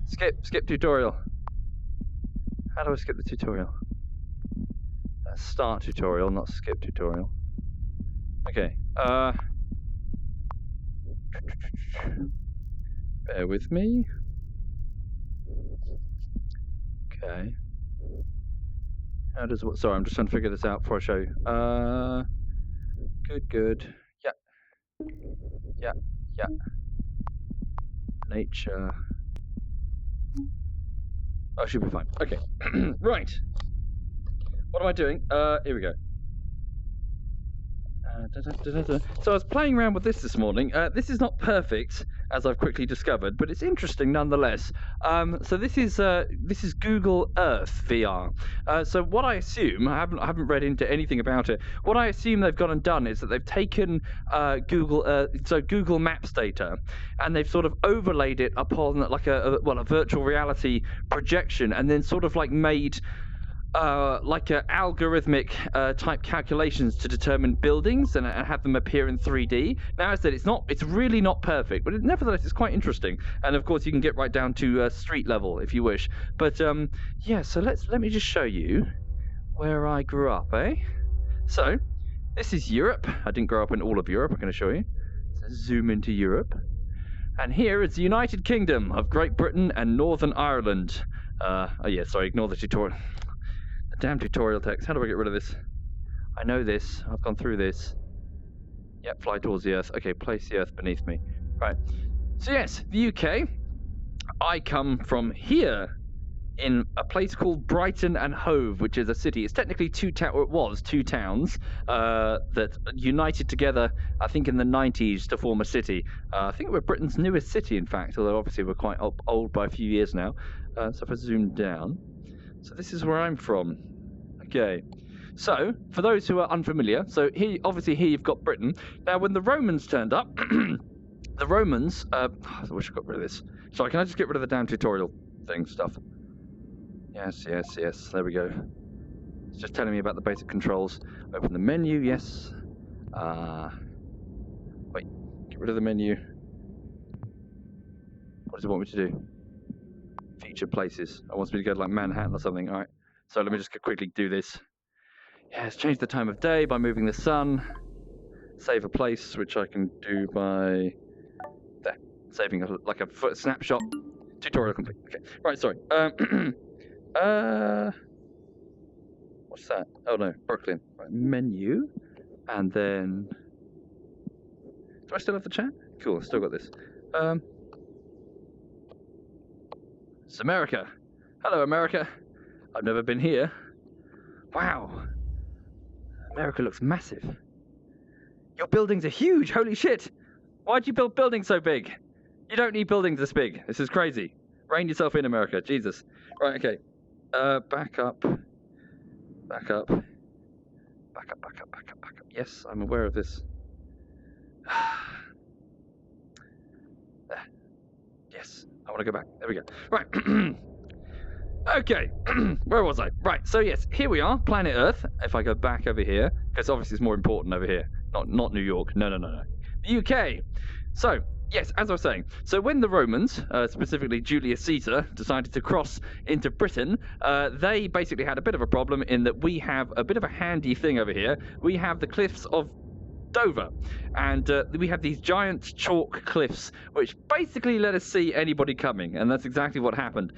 Skip tutorial. How do I skip the tutorial? That's start tutorial, not skip tutorial. Okay. Bear with me. Okay. How does what? Sorry, I'm just trying to figure this out before I show you. Good. Yeah. Nature. Oh, should be fine. Okay. Right. What am I doing? Here we go. So I was playing around with this morning. This is not perfect, as I've quickly discovered, but it's interesting nonetheless. So this is Google Earth VR. So what I assume, I haven't read into anything about it. What I assume they've gone and done is that they've taken Google Maps data, and they've sort of overlaid it upon like a virtual reality projection, and then sort of like made like algorithmic type calculations to determine buildings and have them appear in 3D. Now, as I said, it's really not perfect, but nevertheless, it's quite interesting. And of course, you can get right down to street level if you wish. But yeah, so let me just show you where I grew up, eh? So this is Europe. I didn't grow up in all of Europe. I'm going to show you. So zoom into Europe, and here is the United Kingdom of Great Britain and Northern Ireland. Oh yeah, sorry, ignore the tutorial. Damn tutorial text. How do I get rid of this? I know this. I've gone through this. Yep, fly towards the Earth. Okay, place the Earth beneath me. Right. So yes, the UK. I come from here in a place called Brighton and Hove, which is a city. It's technically two towns that united together, I think, in the 90s to form a city. I think we're Britain's newest city, in fact, although obviously we're quite old by a few years now. So if I zoom down. So this is where I'm from. Okay. So, for those who are unfamiliar, so here you've got Britain. Now, when the Romans turned up, the Romans... I wish I got rid of this. Sorry, can I just get rid of the damn tutorial stuff? Yes. There we go. It's just telling me about the basic controls. Open the menu, yes. Wait, get rid of the menu. What does it want me to do? Featured places. It wants me to go to like Manhattan or something. Alright. So let me just quickly do this. Yeah, it's changed the time of day by moving the sun. Save a place, which I can do by there. Saving like a foot snapshot. Tutorial complete. Okay. Right, sorry. What's that? Oh no, Brooklyn. Right, menu. And then do I still have the chat? Cool, still got this. It's America. Hello, America. I've never been here. Wow. America looks massive. Your buildings are huge. Holy shit. Why'd you build buildings so big? You don't need buildings this big. This is crazy. Rein yourself in, America. Jesus. Right, okay. Back up. Yes, I'm aware of this. There. Yes. I want to go back. There we go. Right. Okay. Where was I? Right. So yes, here we are, planet Earth. If I go back over here, because obviously it's more important over here, not New York. No. The UK. So yes, as I was saying. So when the Romans, specifically Julius Caesar, decided to cross into Britain, they basically had a bit of a problem in that we have a bit of a handy thing over here. We have the cliffs of Dover, and we have these giant chalk cliffs which basically let us see anybody coming, and that's exactly what happened.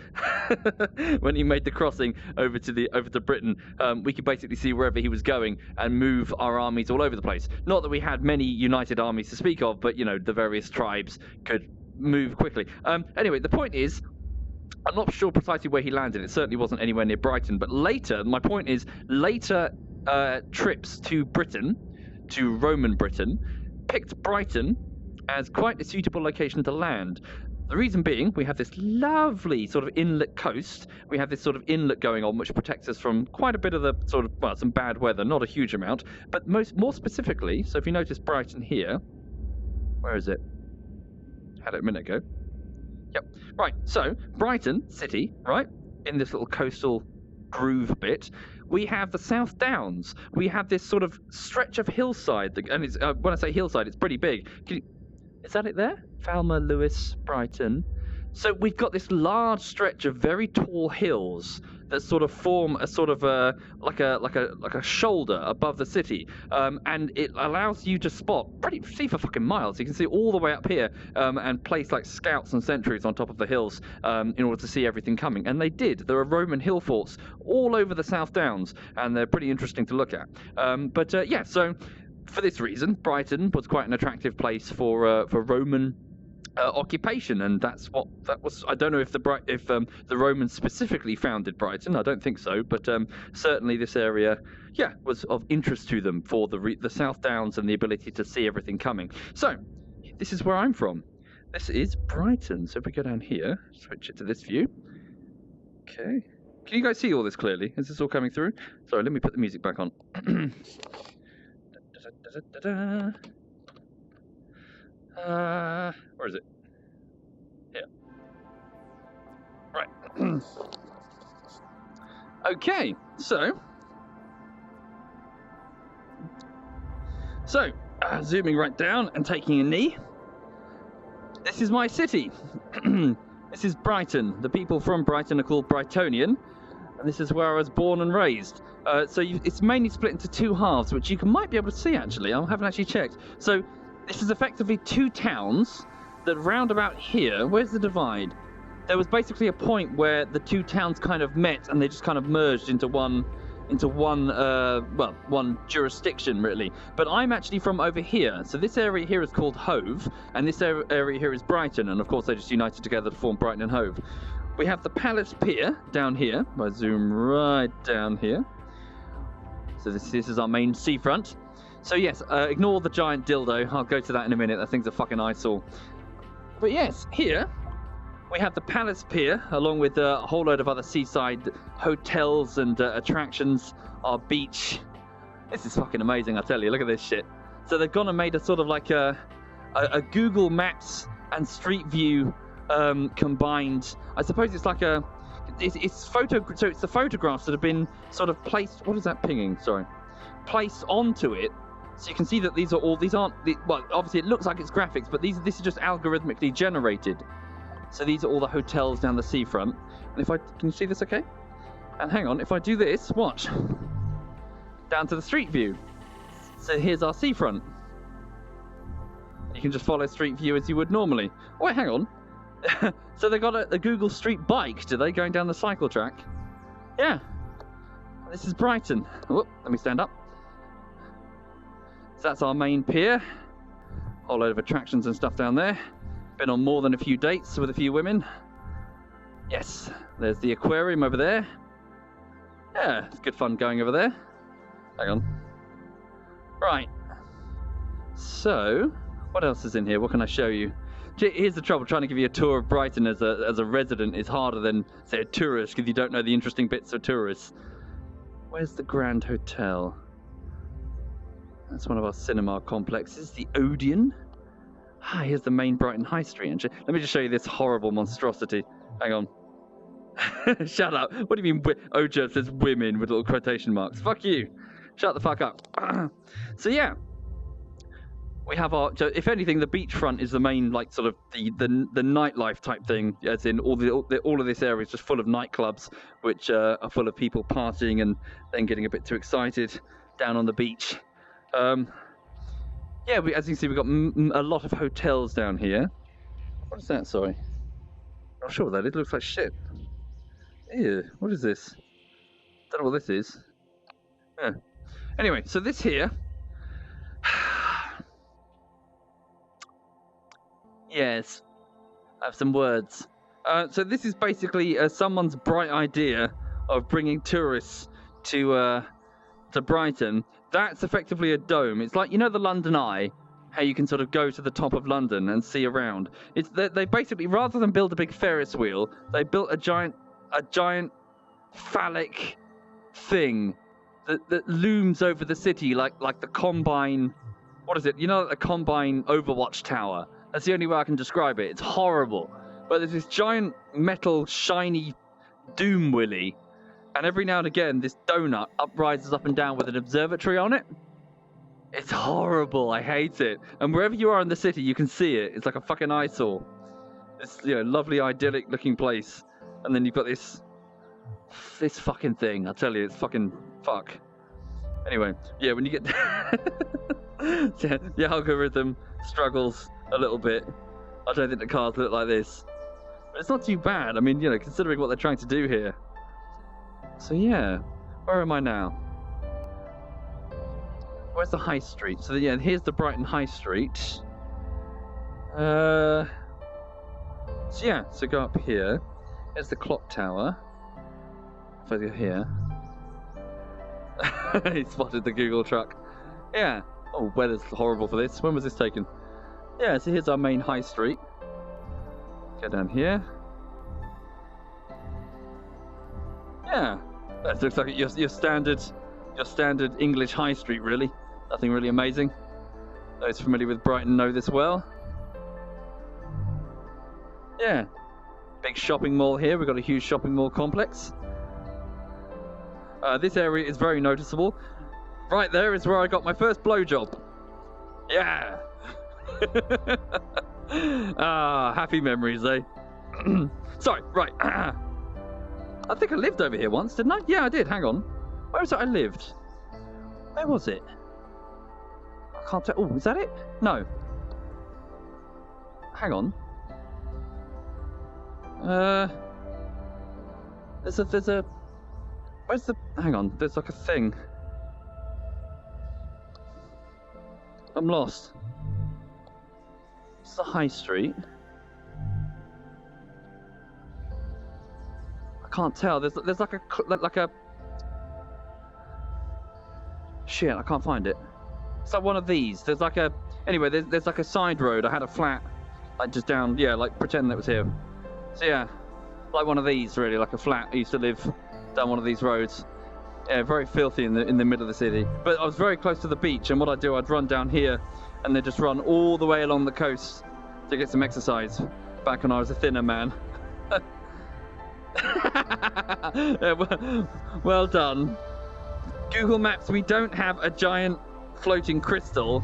When he made the crossing over to Britain, we could basically see wherever he was going and move our armies all over the place. Not that we had many united armies to speak of, but you know, the various tribes could move quickly. Anyway, the point is, I'm not sure precisely where he landed. It certainly wasn't anywhere near Brighton. But later, my point is, later trips to Britain, to Roman Britain, picked Brighton as quite a suitable location to land. The reason being, we have this lovely sort of inlet coast. We have this sort of inlet going on, which protects us from quite a bit of the sort of, well, some bad weather, not a huge amount. But more specifically, so if you notice Brighton here, where is it? Had it a minute ago. Yep. Right, so Brighton City, right, in this little coastal groove bit, we have the South Downs. We have this sort of stretch of hillside, and it's, when I say hillside, it's pretty big. Is that it there? Falmer, Lewis, Brighton. So we've got this large stretch of very tall hills that sort of form a sort of like a shoulder above the city, and it allows you to spot see for fucking miles. You can see all the way up here, and place like scouts and sentries on top of the hills in order to see everything coming. And they did. There are Roman hill forts all over the South Downs, and they're pretty interesting to look at. Yeah, so for this reason, Brighton was quite an attractive place for Roman occupation, and that was. I don't know if the Romans specifically founded Brighton. I don't think so, but certainly this area, yeah, was of interest to them for the South Downs and the ability to see everything coming. So this is where I'm from. This is Brighton. So if we go down here, switch it to this view. Okay, can you guys see all this clearly? Is this all coming through? Sorry, let me put the music back on. Where is it? Here. Right. Okay, so zooming right down and taking a knee. This is my city. This is Brighton. The people from Brighton are called Brightonian, and this is where I was born and raised. It's mainly split into two halves, which you might be able to see actually. I haven't actually checked. So this is effectively two towns that round about here. Where's the divide? There was basically a point where the two towns kind of met and they just kind of merged into one jurisdiction really. But I'm actually from over here. So this area here is called Hove, and this area here is Brighton, and of course they just united together to form Brighton and Hove. We have the Palace Pier down here. I zoom right down here. So this is our main seafront. So yes, ignore the giant dildo. I'll go to that in a minute. That thing's a fucking eyesore. But yes, here we have the Palace Pier, along with a whole load of other seaside hotels and attractions. Our beach. This is fucking amazing, I tell you. Look at this shit. So they've gone and made a sort of like a Google Maps and Street View combined. I suppose it's like it's the photographs that have been sort of placed. What is that pinging? Sorry, placed onto it. So you can see that these aren't. Well, obviously it looks like it's graphics, but this is just algorithmically generated. So these are all the hotels down the seafront. And can you see this okay? And hang on, if I do this, watch. Down to the street view. So here's our seafront. You can just follow street view as you would normally. Oh, wait, hang on. So they got a Google Street bike, do they, going down the cycle track? Yeah. This is Brighton. Oh, let me stand up. So that's our main pier. Whole load of attractions and stuff down there. Been on more than a few dates with a few women. Yes, there's the aquarium over there. Yeah, it's good fun going over there. Hang on. Right. So, what else is in here? What can I show you? Here's the trouble, trying to give you a tour of Brighton as a resident is harder than, say, a tourist, because you don't know the interesting bits of tourists. Where's the Grand Hotel? That's one of our cinema complexes, the Odeon. Ah, here's the main Brighton High Street. Let me just show you this horrible monstrosity. Hang on. Shut up. What do you mean Oja says women with little quotation marks? Fuck you. Shut the fuck up. So yeah. We have if anything, the beachfront is the main, like, sort of the nightlife type thing, as in all of this area is just full of nightclubs, which are full of people partying and then getting a bit too excited down on the beach. Yeah, as you can see, we've got a lot of hotels down here. What is that? Sorry, I'm not sure what that is. It looks like shit. Ew, what is this? Don't know what this is. Yeah. Anyway, so this here. Yes, I have some words. So this is basically someone's bright idea of bringing tourists to Brighton. That's effectively a dome. It's like, you know, the London Eye, how you can sort of go to the top of London and see around. It's they basically, rather than build a big Ferris wheel, they built a giant phallic thing that looms over the city like the Combine. What is it? You know, the Combine Overwatch Tower. That's the only way I can describe it. It's horrible. But there's this giant metal shiny doom willy, and every now and again this donut rises up and down with an observatory on it. It's horrible. I hate it. And wherever you are in the city, you can see it. It's like a fucking eyesore. It's, you know, lovely, idyllic looking place, and then you've got this fucking thing. I tell you, it's fucking fuck. Anyway, yeah, when you get yeah, the algorithm struggles a little bit. I don't think the cars look like this, but it's not too bad. I mean, you know, considering what they're trying to do here. So yeah, where am I now? Where's the high street? So yeah, here's the Brighton High Street. So yeah, so go up here. There's the clock tower. If I go here. He spotted the Google truck. Yeah. Oh, weather's horrible for this. When was this taken? Yeah, so here's our main high street. Go down here. Yeah. That looks like your standard English high street, really. Nothing really amazing. Those familiar with Brighton know this well. Yeah. Big shopping mall here. We've got a huge shopping mall complex. This area is very noticeable. Right there is where I got my first blowjob. Yeah. Happy memories, eh? Sorry, right. I think I lived over here once, didn't I? Yeah, I did. Hang on. Where was it I lived? Where was it? I can't tell. Oh, is that it? No. Hang on. There's a. Where's the? Hang on. There's like a thing. I'm lost. It's the high street. I can't tell. There's like a. Shit, I can't find it. It's like one of these. There's like a. Anyway, there's like a side road. I had a flat, like just down. Yeah, like pretend that was here. So yeah, like one of these really, like a flat. I used to live down one of these roads. Yeah, very filthy in the middle of the city. But I was very close to the beach, and what I'd do, I'd run down here, and then just run all the way along the coast to get some exercise. Back when I was a thinner man. Yeah, well done. Google Maps, we don't have a giant floating crystal.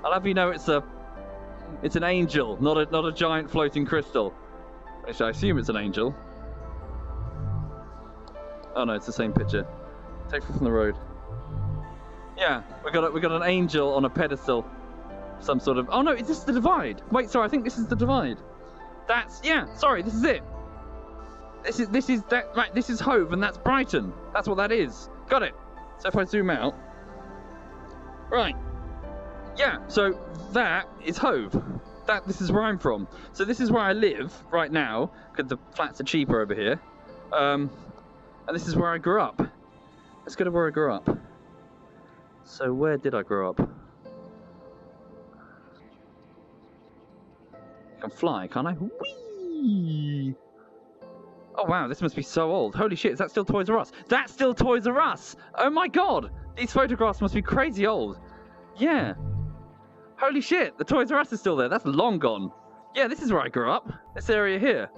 I'll have you know it's an angel, not a giant floating crystal. Actually, I assume it's an angel. Oh no, it's the same picture. Take it from the road. Yeah, we got an angel on a pedestal. Some sort of. Oh no, is this the divide? Wait, sorry, I think this is the divide. Sorry, this is it. This is that. Right, this is Hove, and that's Brighton. That's what that is. Got it. So if I zoom out. Right. Yeah. So that is Hove. This is where I'm from. So this is where I live right now, because the flats are cheaper over here. And this is where I grew up. Let's go to where I grew up. So where did I grow up? I can fly, can't I? Whee! Oh wow, this must be so old. Holy shit, is that still Toys R Us? That's still Toys R Us! Oh my god! These photographs must be crazy old. Yeah. Holy shit, the Toys R Us is still there. That's long gone. Yeah, this is where I grew up. This area here.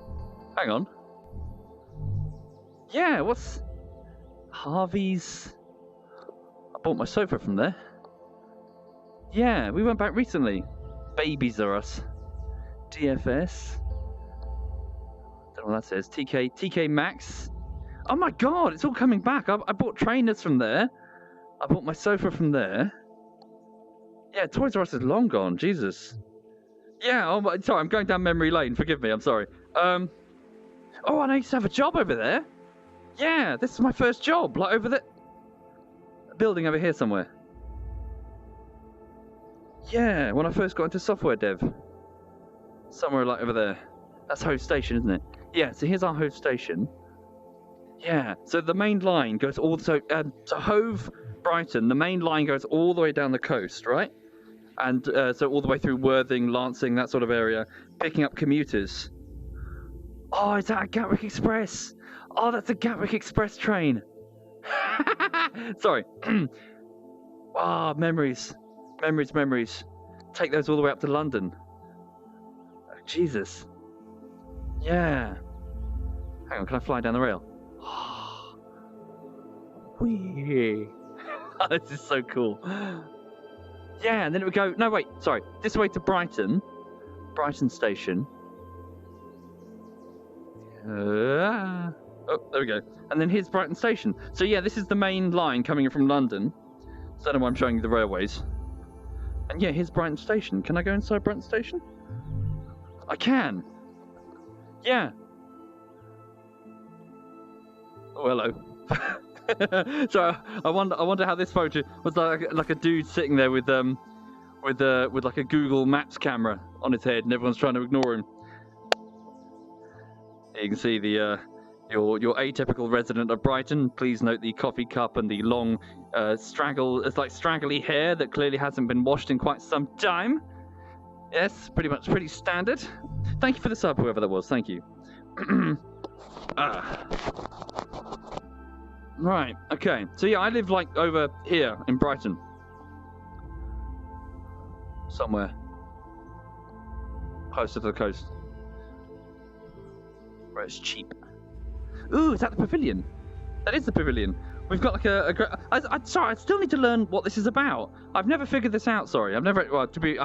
Hang on. Yeah, what's Harvey's? I bought my sofa from there. Yeah, we went back recently. Babies R Us. DFS. Don't know what that says. TK Maxx. Oh my god, it's all coming back. I bought trainers from there. I bought my sofa from there. Yeah, Toys R Us is long gone. Jesus. Yeah, sorry, I'm going down memory lane. Forgive me, I'm sorry. Oh, and I used to have a job over there. Yeah, this is my first job, like over the building over here somewhere. Yeah, when I first got into software dev. Somewhere like over there. That's Hove Station, isn't it? Yeah, so here's our Hove Station. Yeah, so the main line goes all... So Hove, Brighton, the main line goes all the way down the coast, right? And so all the way through Worthing, Lancing, that sort of area, picking up commuters. Oh, is that a Gatwick Express? Oh, that's a Gatwick Express train. Sorry. Ah, memories. Memories. Take those all the way up to London. Oh, Jesus. Yeah. Hang on, can I fly down the rail? Whee. Oh, this is so cool. Yeah, and then it would go... No, wait, sorry. This way to Brighton. Brighton Station. Oh, there we go. And then here's Brighton Station. So yeah, this is the main line coming in from London. So I don't know why I'm showing you the railways. And yeah, here's Brighton Station. Can I go inside Brighton Station? I can. Yeah. Oh, hello. So I wonder how this photo was like a dude sitting there with like a Google Maps camera on his head, and everyone's trying to ignore him. You can see the your atypical resident of Brighton. Please note the coffee cup and the long it's like straggly hair that clearly hasn't been washed in quite some time. Yes, pretty standard. Thank you for the sub, whoever that was. Thank you. Right, okay. So yeah, I live like over here in Brighton. Somewhere. Closer to the coast. Where it's cheap. Ooh, is that the pavilion? That is the pavilion. We've got like sorry, I still need to learn what this is about. I've never figured this out, sorry. I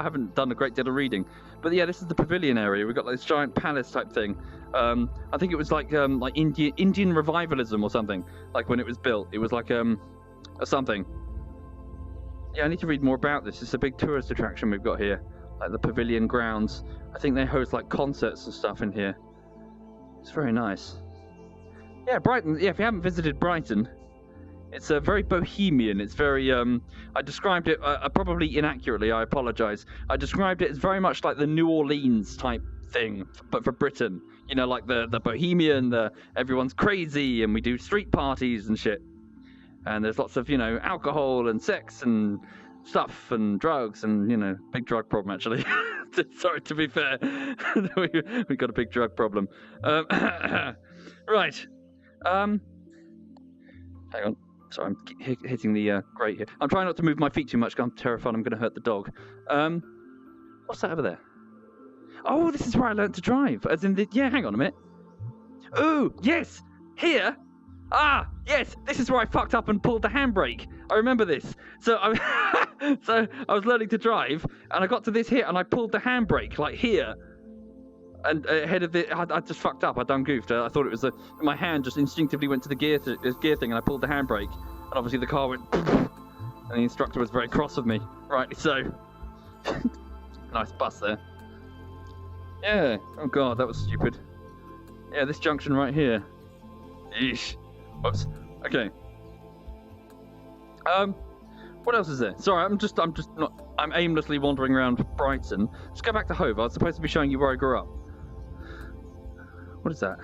haven't done a great deal of reading. But yeah, this is the pavilion area. We've got like this giant palace type thing. I think it was like Indian revivalism or something. Like when it was built, it was like something. Yeah, I need to read more about this. It's a big tourist attraction we've got here, like the pavilion grounds. I think they host like concerts and stuff in here. It's very nice. Yeah, Brighton. Yeah, if you haven't visited Brighton, it's very bohemian. It's very. I described it probably inaccurately. I apologise. I described it as very much like the New Orleans type thing, but for Britain. You know, like the bohemian, everyone's crazy, and we do street parties and shit. And there's lots of alcohol and sex and stuff and drugs and big drug problem actually. Sorry, to be fair, we got a big drug problem. Right. Hang on. Sorry, I'm hitting the grate here. I'm trying not to move my feet too much because I'm terrified I'm going to hurt the dog. What's that over there? Oh, this is where I learnt to drive. As in yeah, hang on a minute. Ooh, yes! Here! Ah, yes! This is where I fucked up and pulled the handbrake. I remember this. So I was learning to drive, and I got to this here, and I pulled the handbrake, like here. And ahead of I just fucked up. I done goofed. I thought it was my hand just instinctively went to the gear thing, and I pulled the handbrake. And obviously the car went, and the instructor was very cross with me. Rightly so. Nice bus there. Yeah. Oh god, that was stupid. Yeah, this junction right here. Eesh. Whoops. Okay. What else is there? Sorry, I'm aimlessly wandering around Brighton. Let's go back to Hove. I was supposed to be showing you where I grew up. What is that?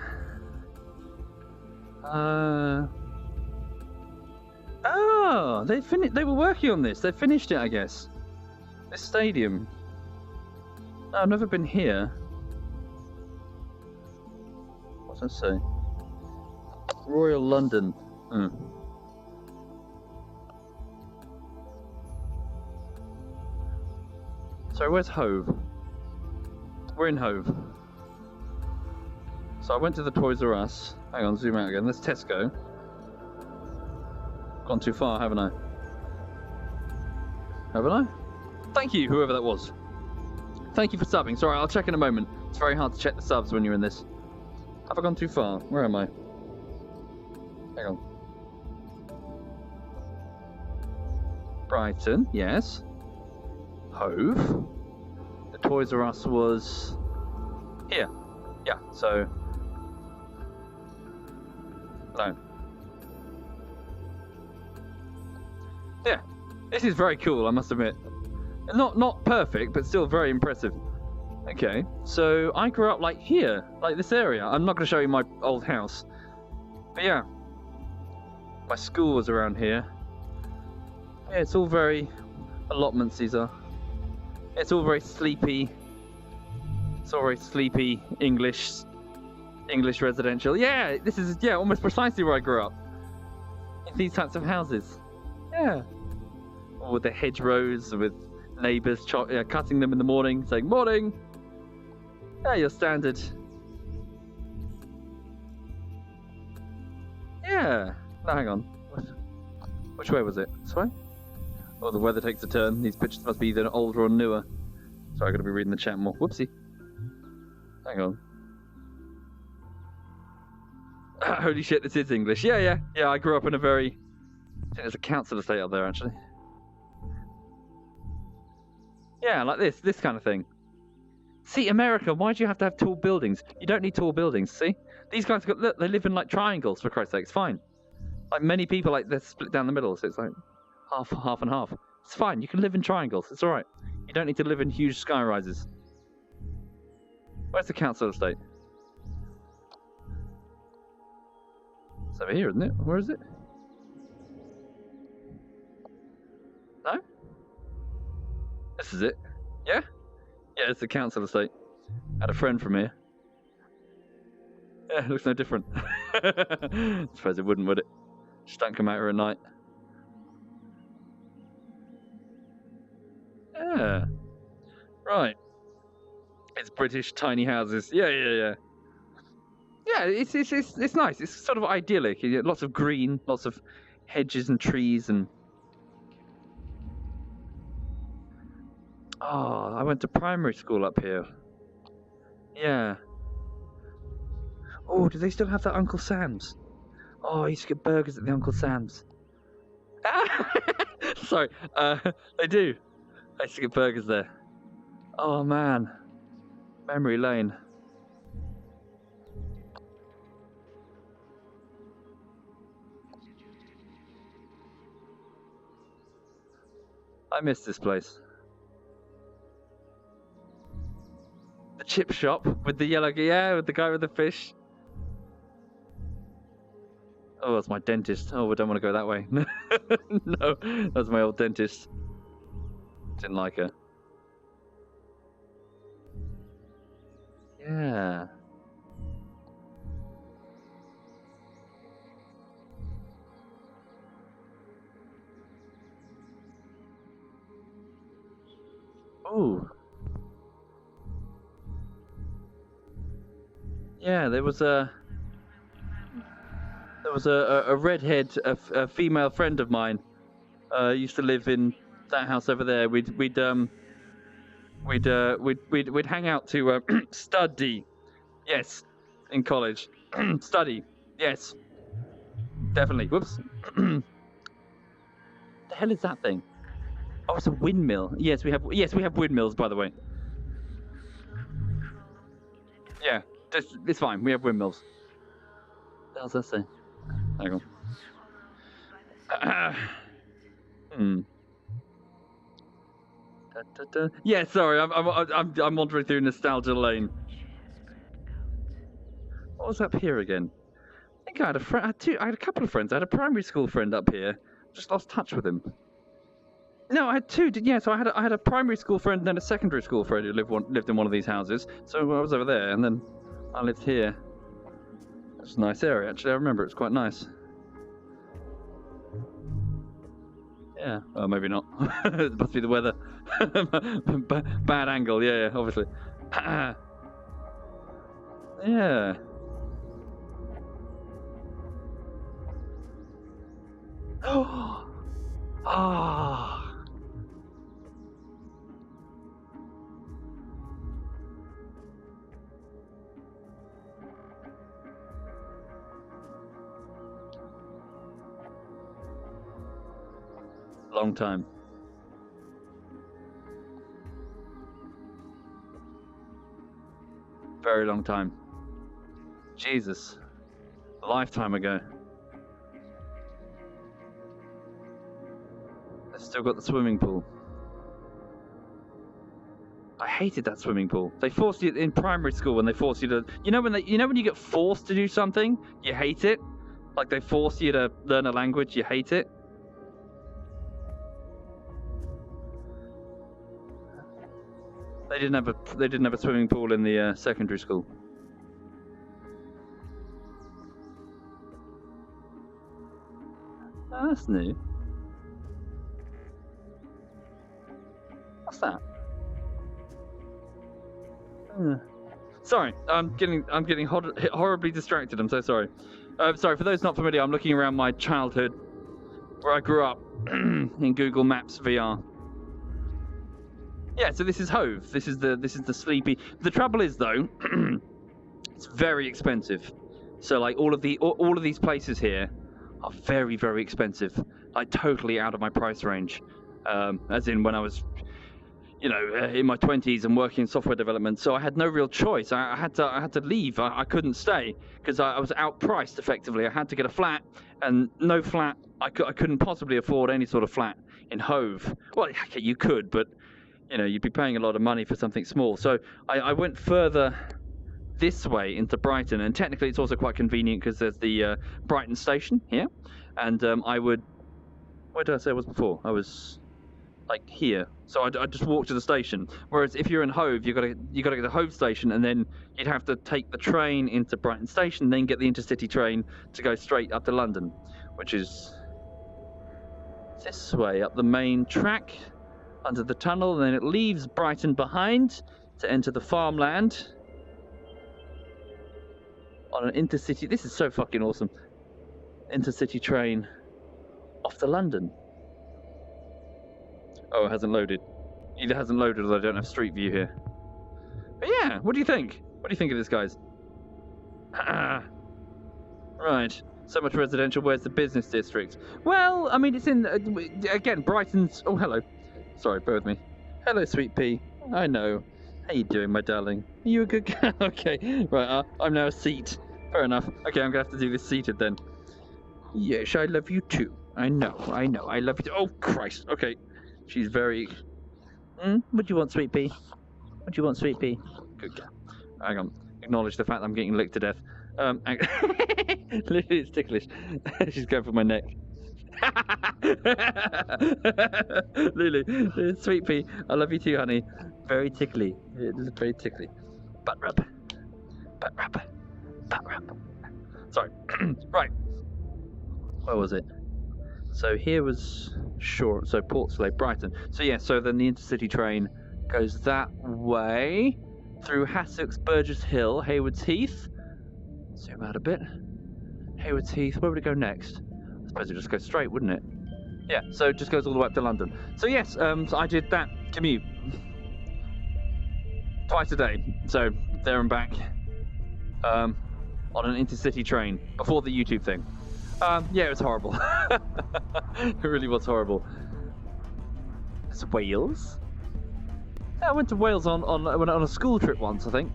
Oh, they were working on this. They finished it, I guess. This stadium. No, I've never been here. What's that say? Royal London. So where's Hove? We're in Hove. So I went to the Toys R Us. Hang on, zoom out again. There's Tesco. Gone too far, haven't I? Haven't I? Thank you, whoever that was. Thank you for subbing. Sorry, I'll check in a moment. It's very hard to check the subs when you're in this. Have I gone too far? Where am I? Hang on. Brighton, yes. Hove. The Toys R Us was here. Yeah, so no. Yeah, this is very cool, I must admit. Not perfect, but still very impressive. Okay, so I grew up like here, like this area. I'm not going to show you my old house, but yeah, my school was around here. Yeah, it's all very allotments. These are. It's all very sleepy. It's all very sleepy English residential. Yeah, this is almost precisely where I grew up. In these types of houses. Yeah, all with the hedgerows, with neighbours cutting them in the morning, saying morning. Yeah, your standard. Yeah. No, hang on. Which way was it? This way? Oh, the weather takes a turn. These pictures must be either older or newer. Sorry, I gotta be reading the chat more. Whoopsie. Hang on. Holy shit, this is English. Yeah, I grew up in a very... I think there's a council estate up there, actually. Yeah, like this kind of thing. See, America, why do you have to have tall buildings? You don't need tall buildings, see? These guys, look, they live in, like, triangles, for Christ's sake. It's fine. Like, many people, like, they're split down the middle, so it's like half and half. It's fine. You can live in triangles. It's all right. You don't need to live in huge sky rises. Where's the council estate? It's over here, isn't it? Where is it? No? This is it. Yeah? Yeah, it's the council estate. I had a friend from here. Yeah, it looks no different. I suppose it wouldn't, would it? Just don't come out here at night. Yeah. Right. It's British tiny houses. Yeah. Yeah, it's nice. It's sort of idyllic. You get lots of green, lots of hedges and trees and... Oh, I went to primary school up here. Yeah. Oh, do they still have that Uncle Sam's? Oh, I used to get burgers at the Uncle Sam's. Sorry, they do. I used to get burgers there. Oh man, memory lane. I miss this place. The chip shop with the yellow, with the guy with the fish. Oh, that's my dentist. Oh, I don't want to go that way. No, that's my old dentist. Didn't like her. Yeah. Oh. Yeah, there was a redhead, a female friend of mine. Used to live in that house over there. We'd hang out to study. Yes, in college. Study. Yes. Definitely. Whoops. The hell is that thing? Oh, it's a windmill. Yes, we have windmills, by the way. Yeah, it's fine. We have windmills. What else does that say? Hang on. Yeah, sorry, I'm wandering through nostalgia lane. What was up here again? I think I had a friend. I had a couple of friends. I had a primary school friend up here. Just lost touch with him. No, I had two. Yeah, so I had a primary school friend and then a secondary school friend who lived in one of these houses. So I was over there, and then I lived here. It's a nice area, actually. I remember it was quite nice. Yeah, well, maybe not. It must be the weather. Bad angle, yeah, obviously. Yeah. Oh. Ah. Long time. Very long time. Jesus. A lifetime ago. They've still got the swimming pool. I hated that swimming pool. They forced you in primary school when they force you to. You know when you get forced to do something, you hate it. Like they force you to learn a language, you hate it. They didn't have a swimming pool in the secondary school. Oh, that's new. What's that? Sorry, I'm getting horribly distracted. I'm so sorry. Sorry, for those not familiar, I'm looking around my childhood, where I grew up, in Google Maps VR. Yeah, so this is Hove. This is the sleepy. The trouble is though, it's very expensive. So like all of these places here are very, very expensive. Like totally out of my price range. As in when I was, in my 20s and working in software development. So I had no real choice. I had to leave. I couldn't stay because I was outpriced effectively. I had to get a flat, and no flat. I couldn't possibly afford any sort of flat in Hove. Well, okay, you could, but you'd be paying a lot of money for something small. So I went further this way into Brighton, and technically it's also quite convenient because there's the Brighton station here, and where did I say I was before? I was like here, so I just walked to the station. Whereas if you're in Hove, you gotta get to the Hove station, and then you'd have to take the train into Brighton station, then get the intercity train to go straight up to London, which is this way up the main track under the tunnel, and then it leaves Brighton behind to enter the farmland on an intercity. This is so fucking awesome. Intercity train off to London. Oh, it hasn't loaded. Either hasn't loaded or I don't have Street View here. But yeah, what do you think? What do you think of this, guys? Right. So much residential. Where's the business district? Well, I mean, it's in again Brighton's. Oh, hello. Sorry, bear with me. Hello, Sweet Pea. I know. How you doing, my darling? Are you a good girl? Okay. Right. I'm now a seat. Fair enough. Okay, I'm gonna have to do this seated then. Yes, I love you too. I know. I love you too. Oh Christ. Okay. She's very. What do you want, Sweet Pea? What do you want, Sweet Pea? Good girl. Hang on. Acknowledge the fact I'm getting licked to death. It's ticklish. She's going for my neck. Lily, Sweet Pea, I love you too, honey. Very tickly. It's very tickly. Butt rub. Butt rub. Butt rub. Sorry. Right. Where was it? So here was so Portslade, Brighton. So yeah, so then the intercity train goes that way through Hassocks, Burgess Hill, Haywards Heath. Zoom out a bit. Haywards Heath. Where would it go next? I suppose it just goes straight, wouldn't it? Yeah. So it just goes all the way up to London. So yes, so I did that commute twice a day. So there and back on an intercity train before the YouTube thing. Yeah, it was horrible. It really was horrible. It's Wales. Yeah, I went to Wales on a school trip once, I think.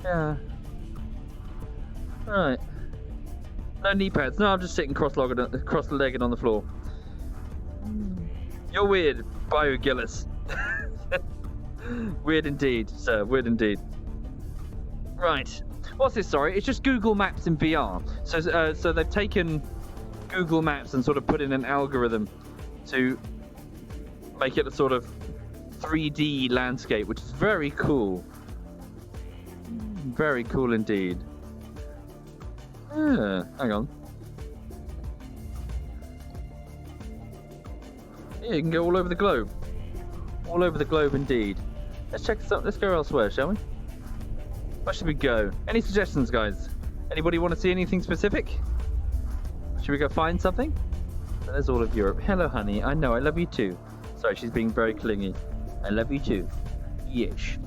Yeah. Right. No knee pads. No, I'm just sitting cross-legged on the floor. You're weird, Bio Gillis. Weird indeed, sir. Weird indeed. Right. What's this? Sorry, it's just Google Maps in VR. So they've taken Google Maps and sort of put in an algorithm to make it a sort of 3D landscape, which is very cool. Very cool indeed. Yeah, hang on. Yeah, you can go all over the globe. All over the globe indeed. Let's check this out. Let's go elsewhere, shall we? Where should we go? Any suggestions, guys? Anybody want to see anything specific? Should we go find something? There's all of Europe. Hello, honey. I know. I love you too. Sorry, she's being very clingy. I love you too. Yes.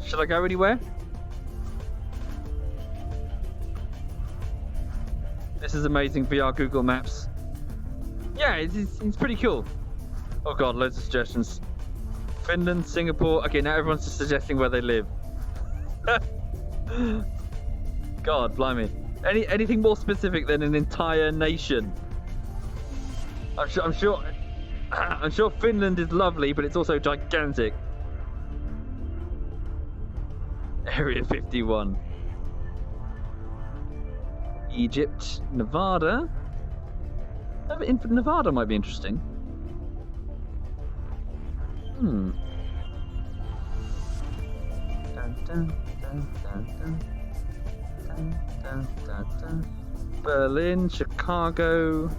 Should I go anywhere? This is amazing VR Google Maps. Yeah, it's pretty cool. Oh god, loads of suggestions. Finland, Singapore. Okay, now everyone's just suggesting where they live. God, blimey. Anything more specific than an entire nation? I'm sure. I'm sure Finland is lovely, but it's also gigantic. Area 51. Egypt, Nevada. Nevada might be interesting. Hmm. Dun, dun, dun, dun, dun. Dun, dun, dun, dun. Berlin, Chicago.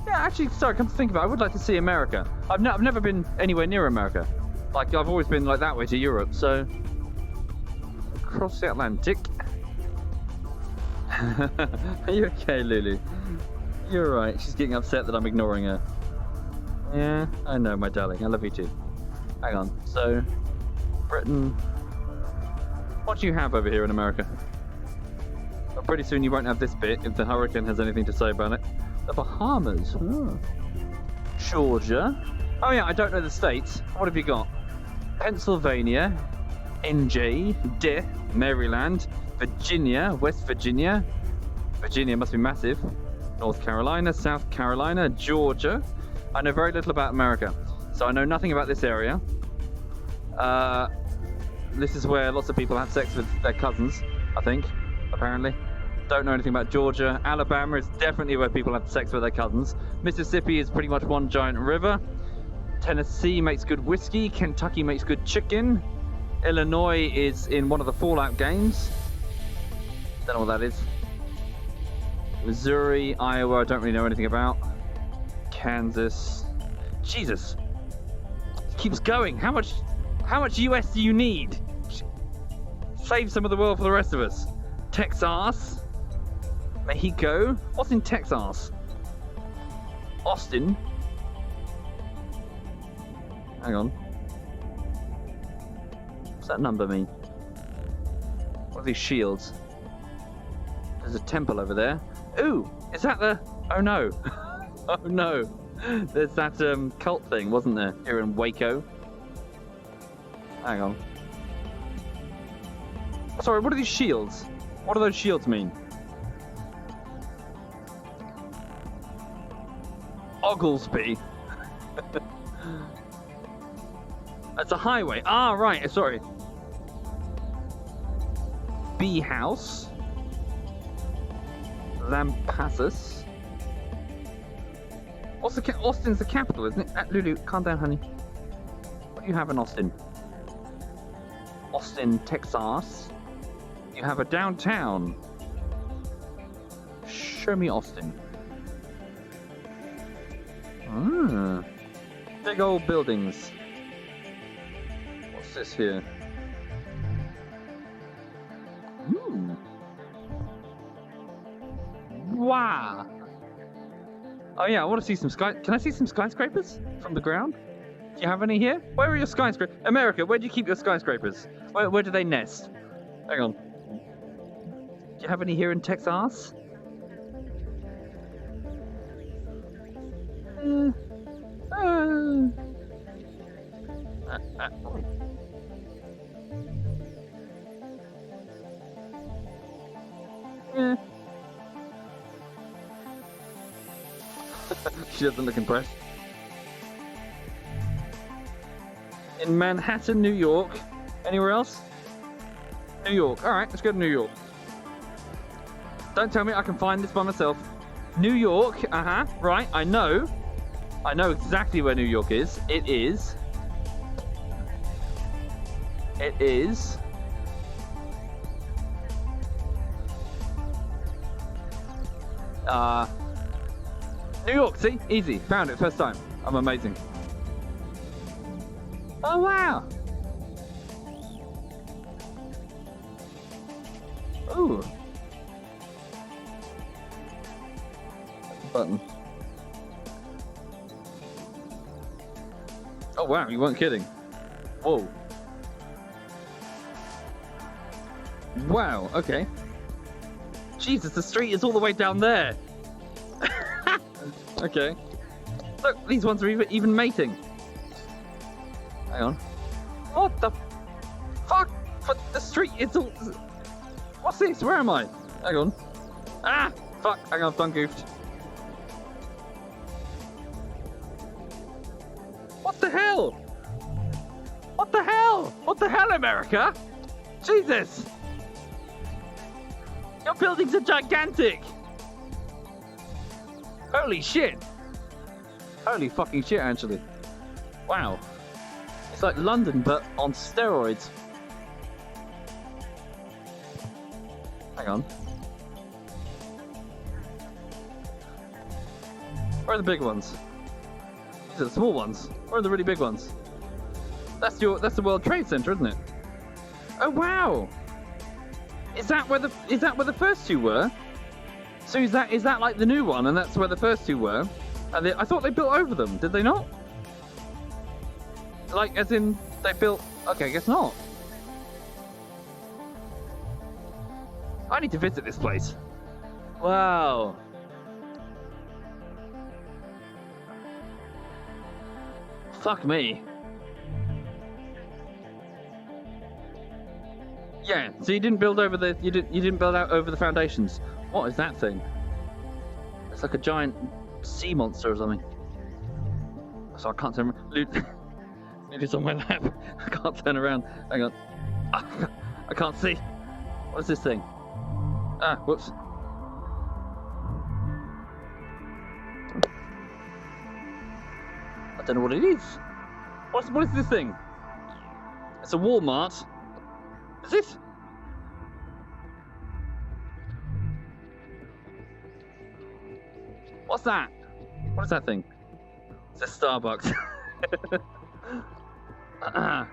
Yeah, actually, sorry, come to think about it, I would like to see America. I've never been anywhere near America. Like, I've always been like that way to Europe, so... Across the Atlantic. Are you okay, Lulu? You're right, she's getting upset that I'm ignoring her. Yeah, I know, my darling, I love you too. Hang on, so... Britain... What do you have over here in America? Well, pretty soon you won't have this bit if the hurricane has anything to say about it. The Bahamas. Oh. Georgia. Oh yeah, I don't know the states. What have you got? Pennsylvania, NJ, Maryland, Virginia, West Virginia. Virginia must be massive. North Carolina, South Carolina, Georgia. I know very little about America, so I know nothing about this area. This is where lots of people have sex with their cousins, I think, apparently. Don't know anything about Georgia. Alabama is definitely where people have sex with their cousins. Mississippi is pretty much one giant river. Tennessee makes good whiskey. Kentucky makes good chicken. Illinois is in one of the Fallout games. Don't know what that is. Missouri, Iowa, I don't really know anything about. Kansas. Jesus. It keeps going. How much US do you need? Save some of the world for the rest of us. Texas. Mexico. What's in Texas? Austin. Hang on. What's that number mean? What are these shields? There's a temple over there. Ooh, is that the... Oh no. Oh no. There's that cult thing, wasn't there? Here in Waco. Hang on. Sorry, what are these shields? What do those shields mean? Oglesby. That's a highway. Ah, right. Sorry. B House. Lampasas. Austin's the capital, isn't it? Lulu, calm down, honey. What do you have in Austin? Austin, Texas. You have a downtown. Show me Austin. Ah, big old buildings. What's this here? Ooh. Wow. Oh yeah, I want to see some Can I see some skyscrapers from the ground? Do you have any here? Where are your skyscrapers? America, where do you keep your skyscrapers? Where do they nest? Hang on. Do you have any here in Texas? She doesn't look impressed. In Manhattan, New York. Anywhere else? New York. Alright, let's go to New York. Don't tell me I can find this by myself. New York, right, I know. I know exactly where New York is. It is... New York, see? Easy. Found it first time. I'm amazing. Oh, wow. Ooh. Button. Oh, wow. You weren't kidding. Whoa. Wow. Okay. Jesus, the street is all the way down there. Okay. Look, these ones are even mating. Hang on. What the fuck? But the street is all... What's this? Where am I? Hang on. Ah! Fuck, hang on, I've done goofed. What the hell? What the hell? What the hell, America? Jesus! Your buildings are gigantic! Holy shit! Holy fucking shit, actually. Wow. It's like London, but on steroids. Hang on. Where are the big ones? These are the small ones. Where are the really big ones? That's the World Trade Center, isn't it? Oh wow! Is that where the first two were? So is that like the new one, and that's where the first two were? And I thought they built over them. Did they not? Like, as in they built? Okay, I guess not. I need to visit this place. Wow. Fuck me. Yeah, so you didn't build over the you didn't build out over the foundations. What is that thing? It's like a giant sea monster or something. So I can't turn around. Loot is on my lap. I can't turn around. Hang on. I can't see. What is this thing? Ah, whoops. I don't know what it is. What is this thing? It's a Walmart. Is it? What's that? What is that thing? It's a Starbucks. Ah.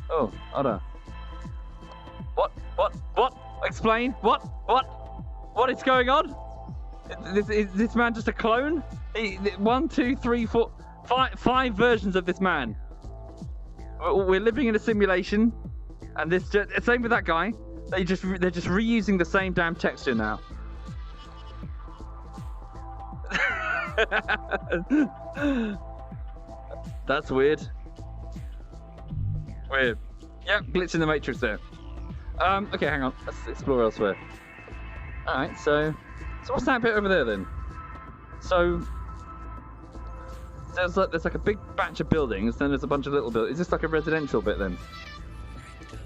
Oh, hold on. What? Explain. What is going on? Is this man just a clone? 1, 2, 3, 4, 5 versions of this man. We're living in a simulation, and same with that guy. They're just reusing the same damn texture now. That's weird. Weird. Yep, glitch in the matrix there. Okay, hang on. Let's explore elsewhere. Alright, so what's that bit over there then? So there's like a big batch of buildings, then there's a bunch of little buildings. Is this like a residential bit then?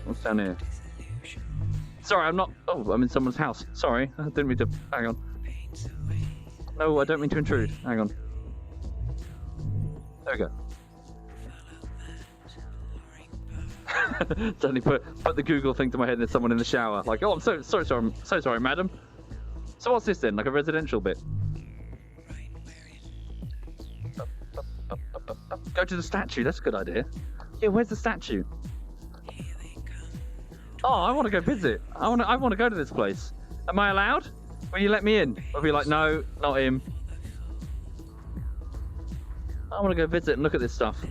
What's down here? Sorry, I'm in someone's house. Sorry, I didn't mean to. Hang on. No, I don't mean to intrude. Hang on. There we go. Suddenly put the Google thing to my head and there's someone in the shower. Like, oh, I'm so sorry, madam. So what's this then? Like a residential bit? Go to the statue. That's a good idea. Yeah, where's the statue? Oh, I want to go visit. I want to go to this place. Am I allowed? Will you let me in? I'll be like, no, not him. I want to go visit and look at this stuff.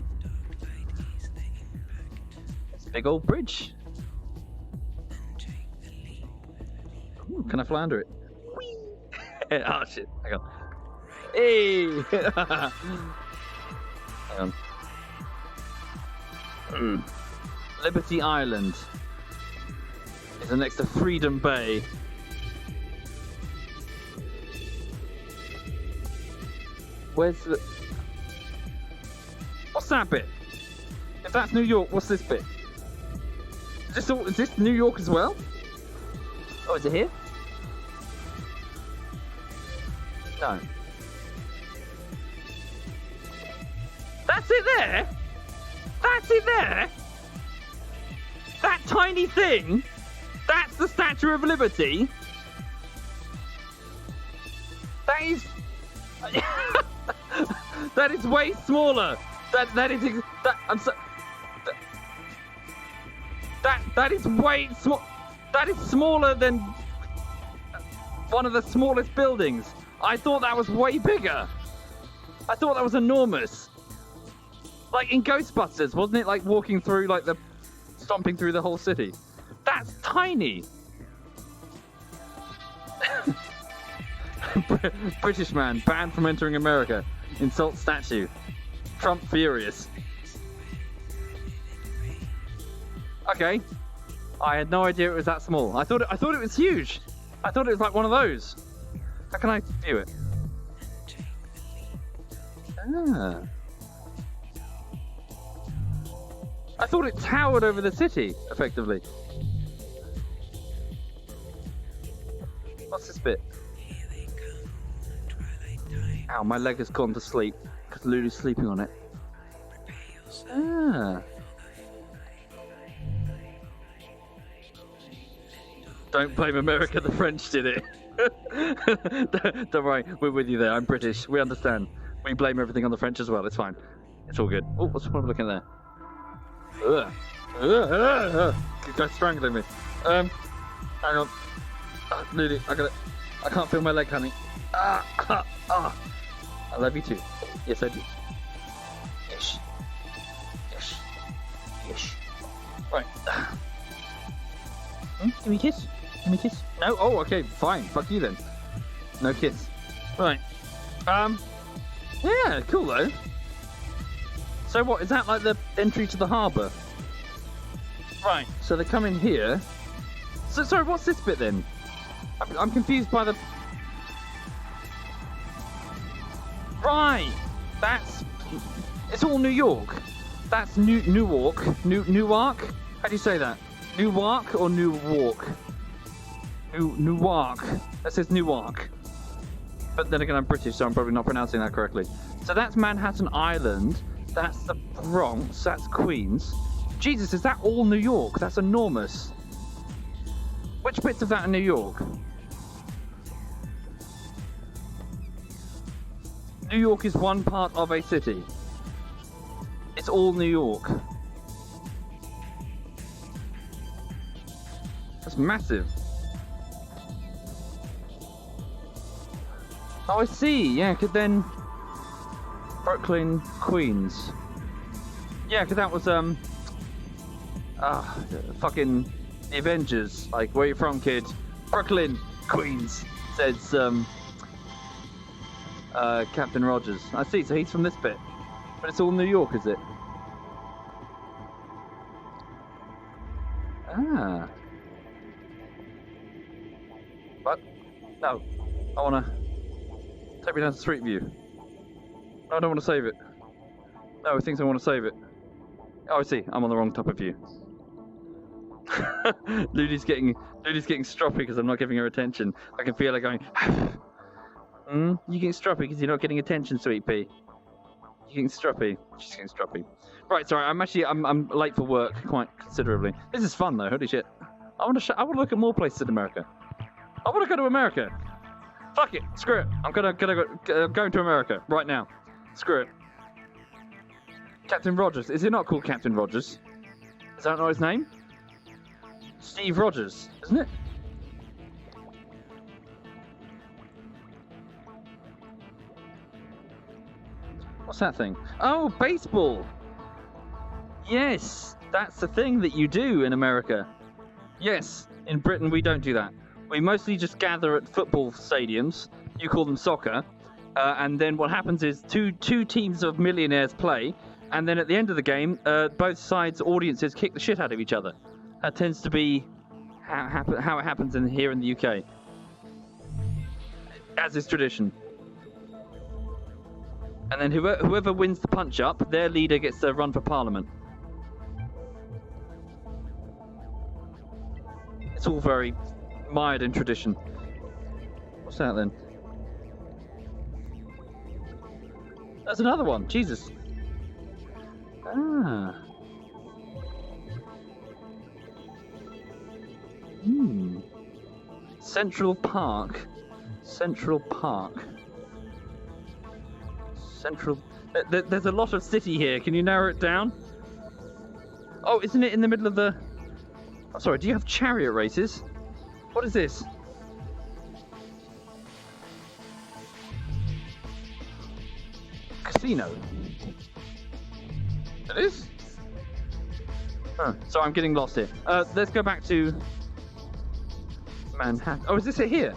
It's a big old bridge. Ooh, can I fly under it? Whee! Oh shit! Hang on. Hey! Hang on. Liberty Island is next to Freedom Bay. Where's the... What's that bit? If that's New York, what's this bit? Is this New York as well? Oh, is it here? No. That's it there? That's it there? That tiny thing? That's the Statue of Liberty? That is... that is way smaller. That is way small. That is smaller than one of the smallest buildings. I thought that was way bigger. I thought that was enormous. Like in Ghostbusters, wasn't it? Like walking through, like stomping through the whole city. That's tiny. British man banned from entering America. Insult statue. Trump furious. Okay. I had no idea it was that small. I thought it was huge. I thought it was like one of those. How can I view it? Ah. I thought it towered over the city, effectively. What's this bit? Ow, my leg has gone to sleep because Lulu's sleeping on it. Ah. Don't blame America, the French did it. Don't worry, we're with you there. I'm British. We understand. We blame everything on the French as well. It's fine. It's all good. Oh, what's the point of looking there? You're strangling me. Hang on. Lily, I can't feel my leg, honey. I love you too. Yes, I do. Yes. Yes. Yes. Right. Give me a kiss. Give me a kiss. No? Oh, okay, fine. Fuck you then. No kiss. Right. Yeah, cool though. So what, is that like the entry to the harbour? Right, so they come in here. So, sorry, what's this bit then? I'm confused by the... Right, that's... It's all New York. That's Newark. Newark? How do you say that? Newark or Newark? Newark. That says Newark. But then again, I'm British, so I'm probably not pronouncing that correctly. So that's Manhattan Island. That's the Bronx. That's Queens. Jesus, is that all New York? That's enormous. Which bits of that are New York? New York is one part of a city. It's all New York. That's massive. Oh, I see. Yeah, because then Brooklyn, Queens. Yeah, because that was fucking the Avengers. Like, where you from, kid? Brooklyn, Queens. Says Captain Rogers. I see. So he's from this bit, but it's all New York, is it? Ah. What? No. I wanna. Take me down to Street View. No, I don't want to save it. No, it thinks I want to save it. Oh, I see. I'm on the wrong type of view. Ludy's getting stroppy because I'm not giving her attention. I can feel her going. You getting stroppy because you're not getting attention, sweet pea. You're getting stroppy. She's getting stroppy. Right, sorry. I'm late for work quite considerably. This is fun though. Holy shit! I want to look at more places in America. I want to go to America. Fuck it, screw it. I'm going to America right now. Screw it. Captain Rogers. Is it not called Captain Rogers? Is that not his name? Steve Rogers, isn't it? What's that thing? Oh, baseball. Yes, that's the thing that you do in America. Yes, in Britain we don't do that. We mostly just gather at football stadiums. You call them soccer. And then what happens is two teams of millionaires play. And then at the end of the game, both sides' audiences kick the shit out of each other. That tends to be how it happens here in the UK. As is tradition. And then whoever wins the punch-up, their leader gets to run for parliament. It's all very mired in tradition. What's that then? That's another one. Jesus. Ah. Central Park. Central Park. Central... There's a lot of city here. Can you narrow it down? Oh, isn't it in the middle of the... Oh, sorry, do you have chariot races? What is this? Casino. It is? Oh, so I'm getting lost here. Let's go back to Manhattan. Oh, is this it here?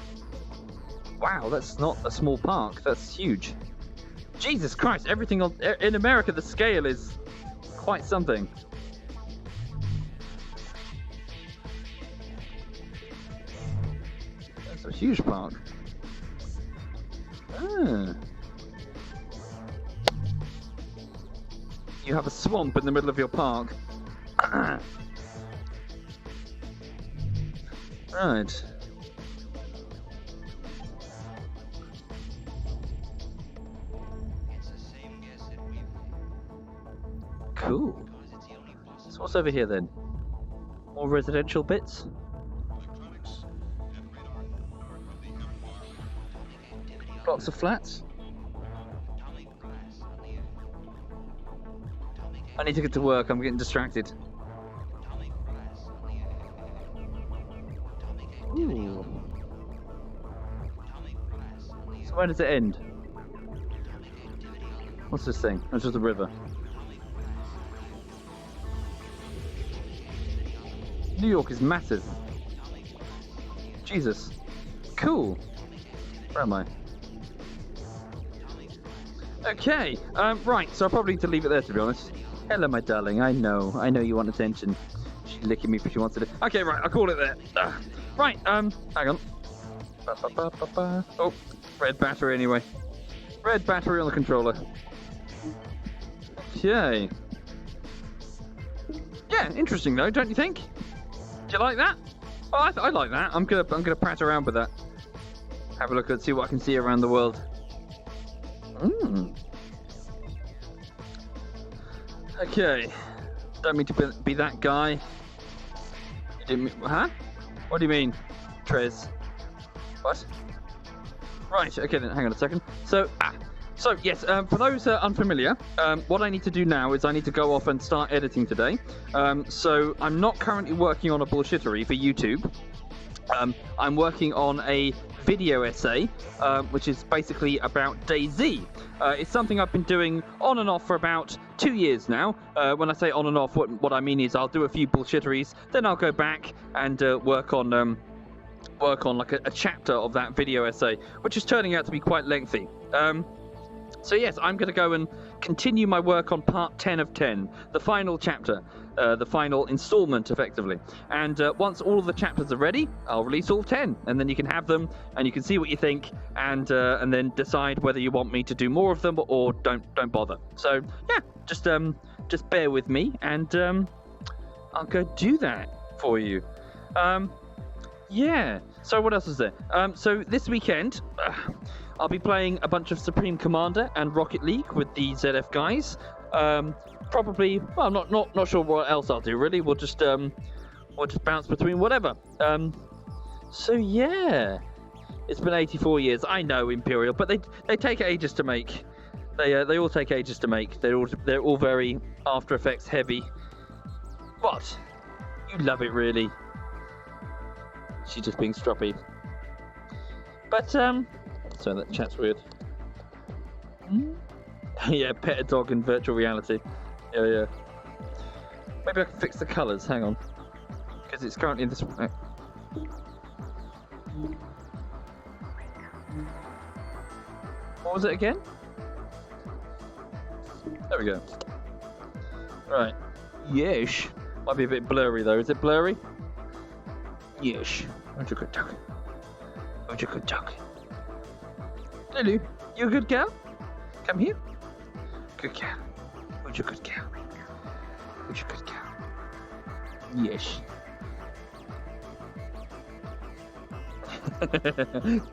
Wow, that's not a small park. That's huge. Jesus Christ, everything in America, the scale is quite something. That's a huge park. Ah. You have a swamp in the middle of your park. Right. Cool. So what's over here then? More residential bits? Blocks of flats? I need to get to work, I'm getting distracted. Ooh. So where does it end? What's this thing? It's just a river. New York is massive. Jesus. Cool. Where am I? Okay. Right, so I probably need to leave it there, to be honest. Hello, my darling. I know you want attention. She's licking me because she wants it. Okay, right, I'll call it there. Right, hang on. Oh, red battery anyway. Red battery on the controller. Okay. Yeah, interesting though, don't you think? Do you like that? Oh, I like that. I'm gonna prat around with that. Have a look and see what I can see around the world. Okay. Don't mean to be that guy. You didn't mean, huh? What do you mean, Trez? What? Right. Okay then. Hang on a second. So yes. For those unfamiliar, what I need to do now is I need to go off and start editing today. So I'm not currently working on a bullshittery for YouTube. I'm working on a video essay, which is basically about DayZ. It's something I've been doing on and off for about 2 years now. When I say on and off, what I mean is I'll do a few bullshitteries, then I'll go back and work on like a chapter of that video essay, which is turning out to be quite lengthy. So yes, I'm going to go and continue my work on part 10 of 10, the final chapter, the final installment, effectively. And once all of the chapters are ready, I'll release all 10, and then you can have them, and you can see what you think, and then decide whether you want me to do more of them or don't bother. So yeah, just bear with me, and I'll go do that for you. Yeah. So what else is there? So this weekend, I'll be playing a bunch of Supreme Commander and Rocket League with the ZF guys. Probably, well, not sure what else I'll do really. We'll just bounce between whatever. So yeah, it's been 84 years. I know, Imperial, but they take ages to make. They all take ages to make. They're all very After Effects heavy. What? You love it, really? She's just being stroppy. But sorry, that chat's weird. Yeah, pet a dog in virtual reality. Yeah. Maybe I can fix the colours. Hang on, because it's currently in this. What was it again? There we go. Right. Yes. Might be a bit blurry though. Is it blurry? Yes. Where's your good dog? Where's your good dog? Lulu, you a good girl? Come here. Good girl. Where's your good girl? Where's your good girl? Yes.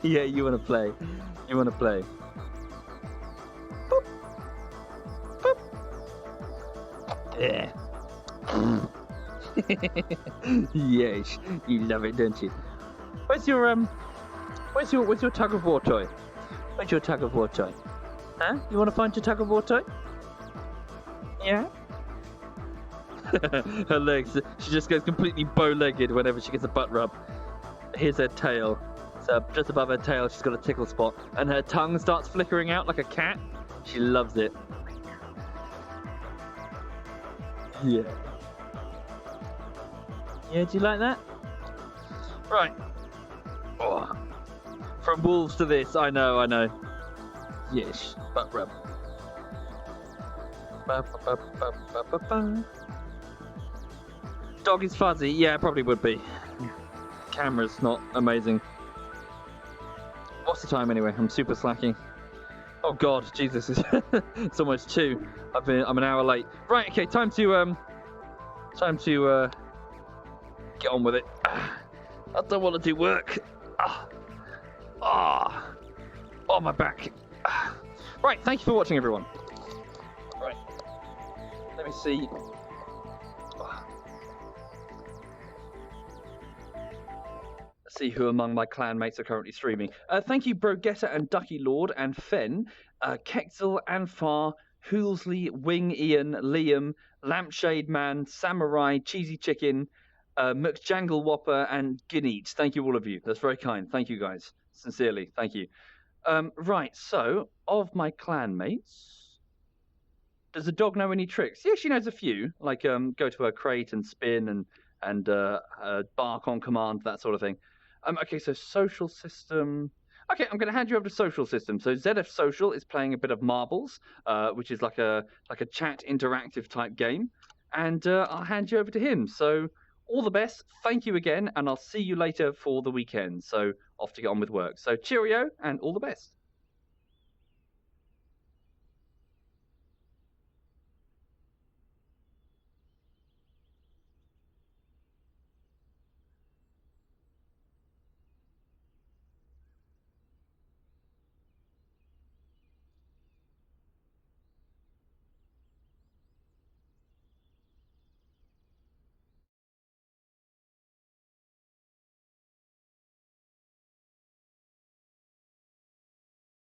Yeah, you want to play. You want to play. Boop. Boop. Yeah. Yes, you love it, don't you? Where's your tug of war toy? Where's your tug of war toy? Huh? You want to find your tug of war toy? Yeah. Her legs. She just goes completely bow-legged whenever she gets a butt rub. Here's her tail. So just above her tail, she's got a tickle spot, and her tongue starts flickering out like a cat. She loves it. Yeah. Yeah, do you like that? Right. Oh. From wolves to this, I know. Yes, butt rub. Dog is fuzzy. Yeah, probably would be. Camera's not amazing. What's the time anyway? I'm super slacking. Oh God, Jesus, it's almost 2. I'm an hour late. Right, okay, time to get on with it. I don't want to do work. Oh, my back. Right, thank you for watching, everyone. Right, let me see. Let's see who among my clan mates are currently streaming. Thank you, Brogetta and Ducky Lord and Fen, Kexel, Anfar, Hoolsley, Wing Ian, Liam, Lampshade Man, Samurai, Cheesy Chicken, McJangle Whopper, and Guineat. Thank you, all of you. That's very kind. Thank you, guys. Sincerely, thank you. Right, so, of my clan mates, does the dog know any tricks? Yeah, she knows a few, like go to her crate and spin and bark on command, that sort of thing. Okay, so social system. Okay, I'm going to hand you over to social system. So ZF Social is playing a bit of marbles, which is like a chat interactive type game, and I'll hand you over to him. So all the best. Thank you again, and I'll see you later for the weekend. So off to get on with work. So cheerio and all the best.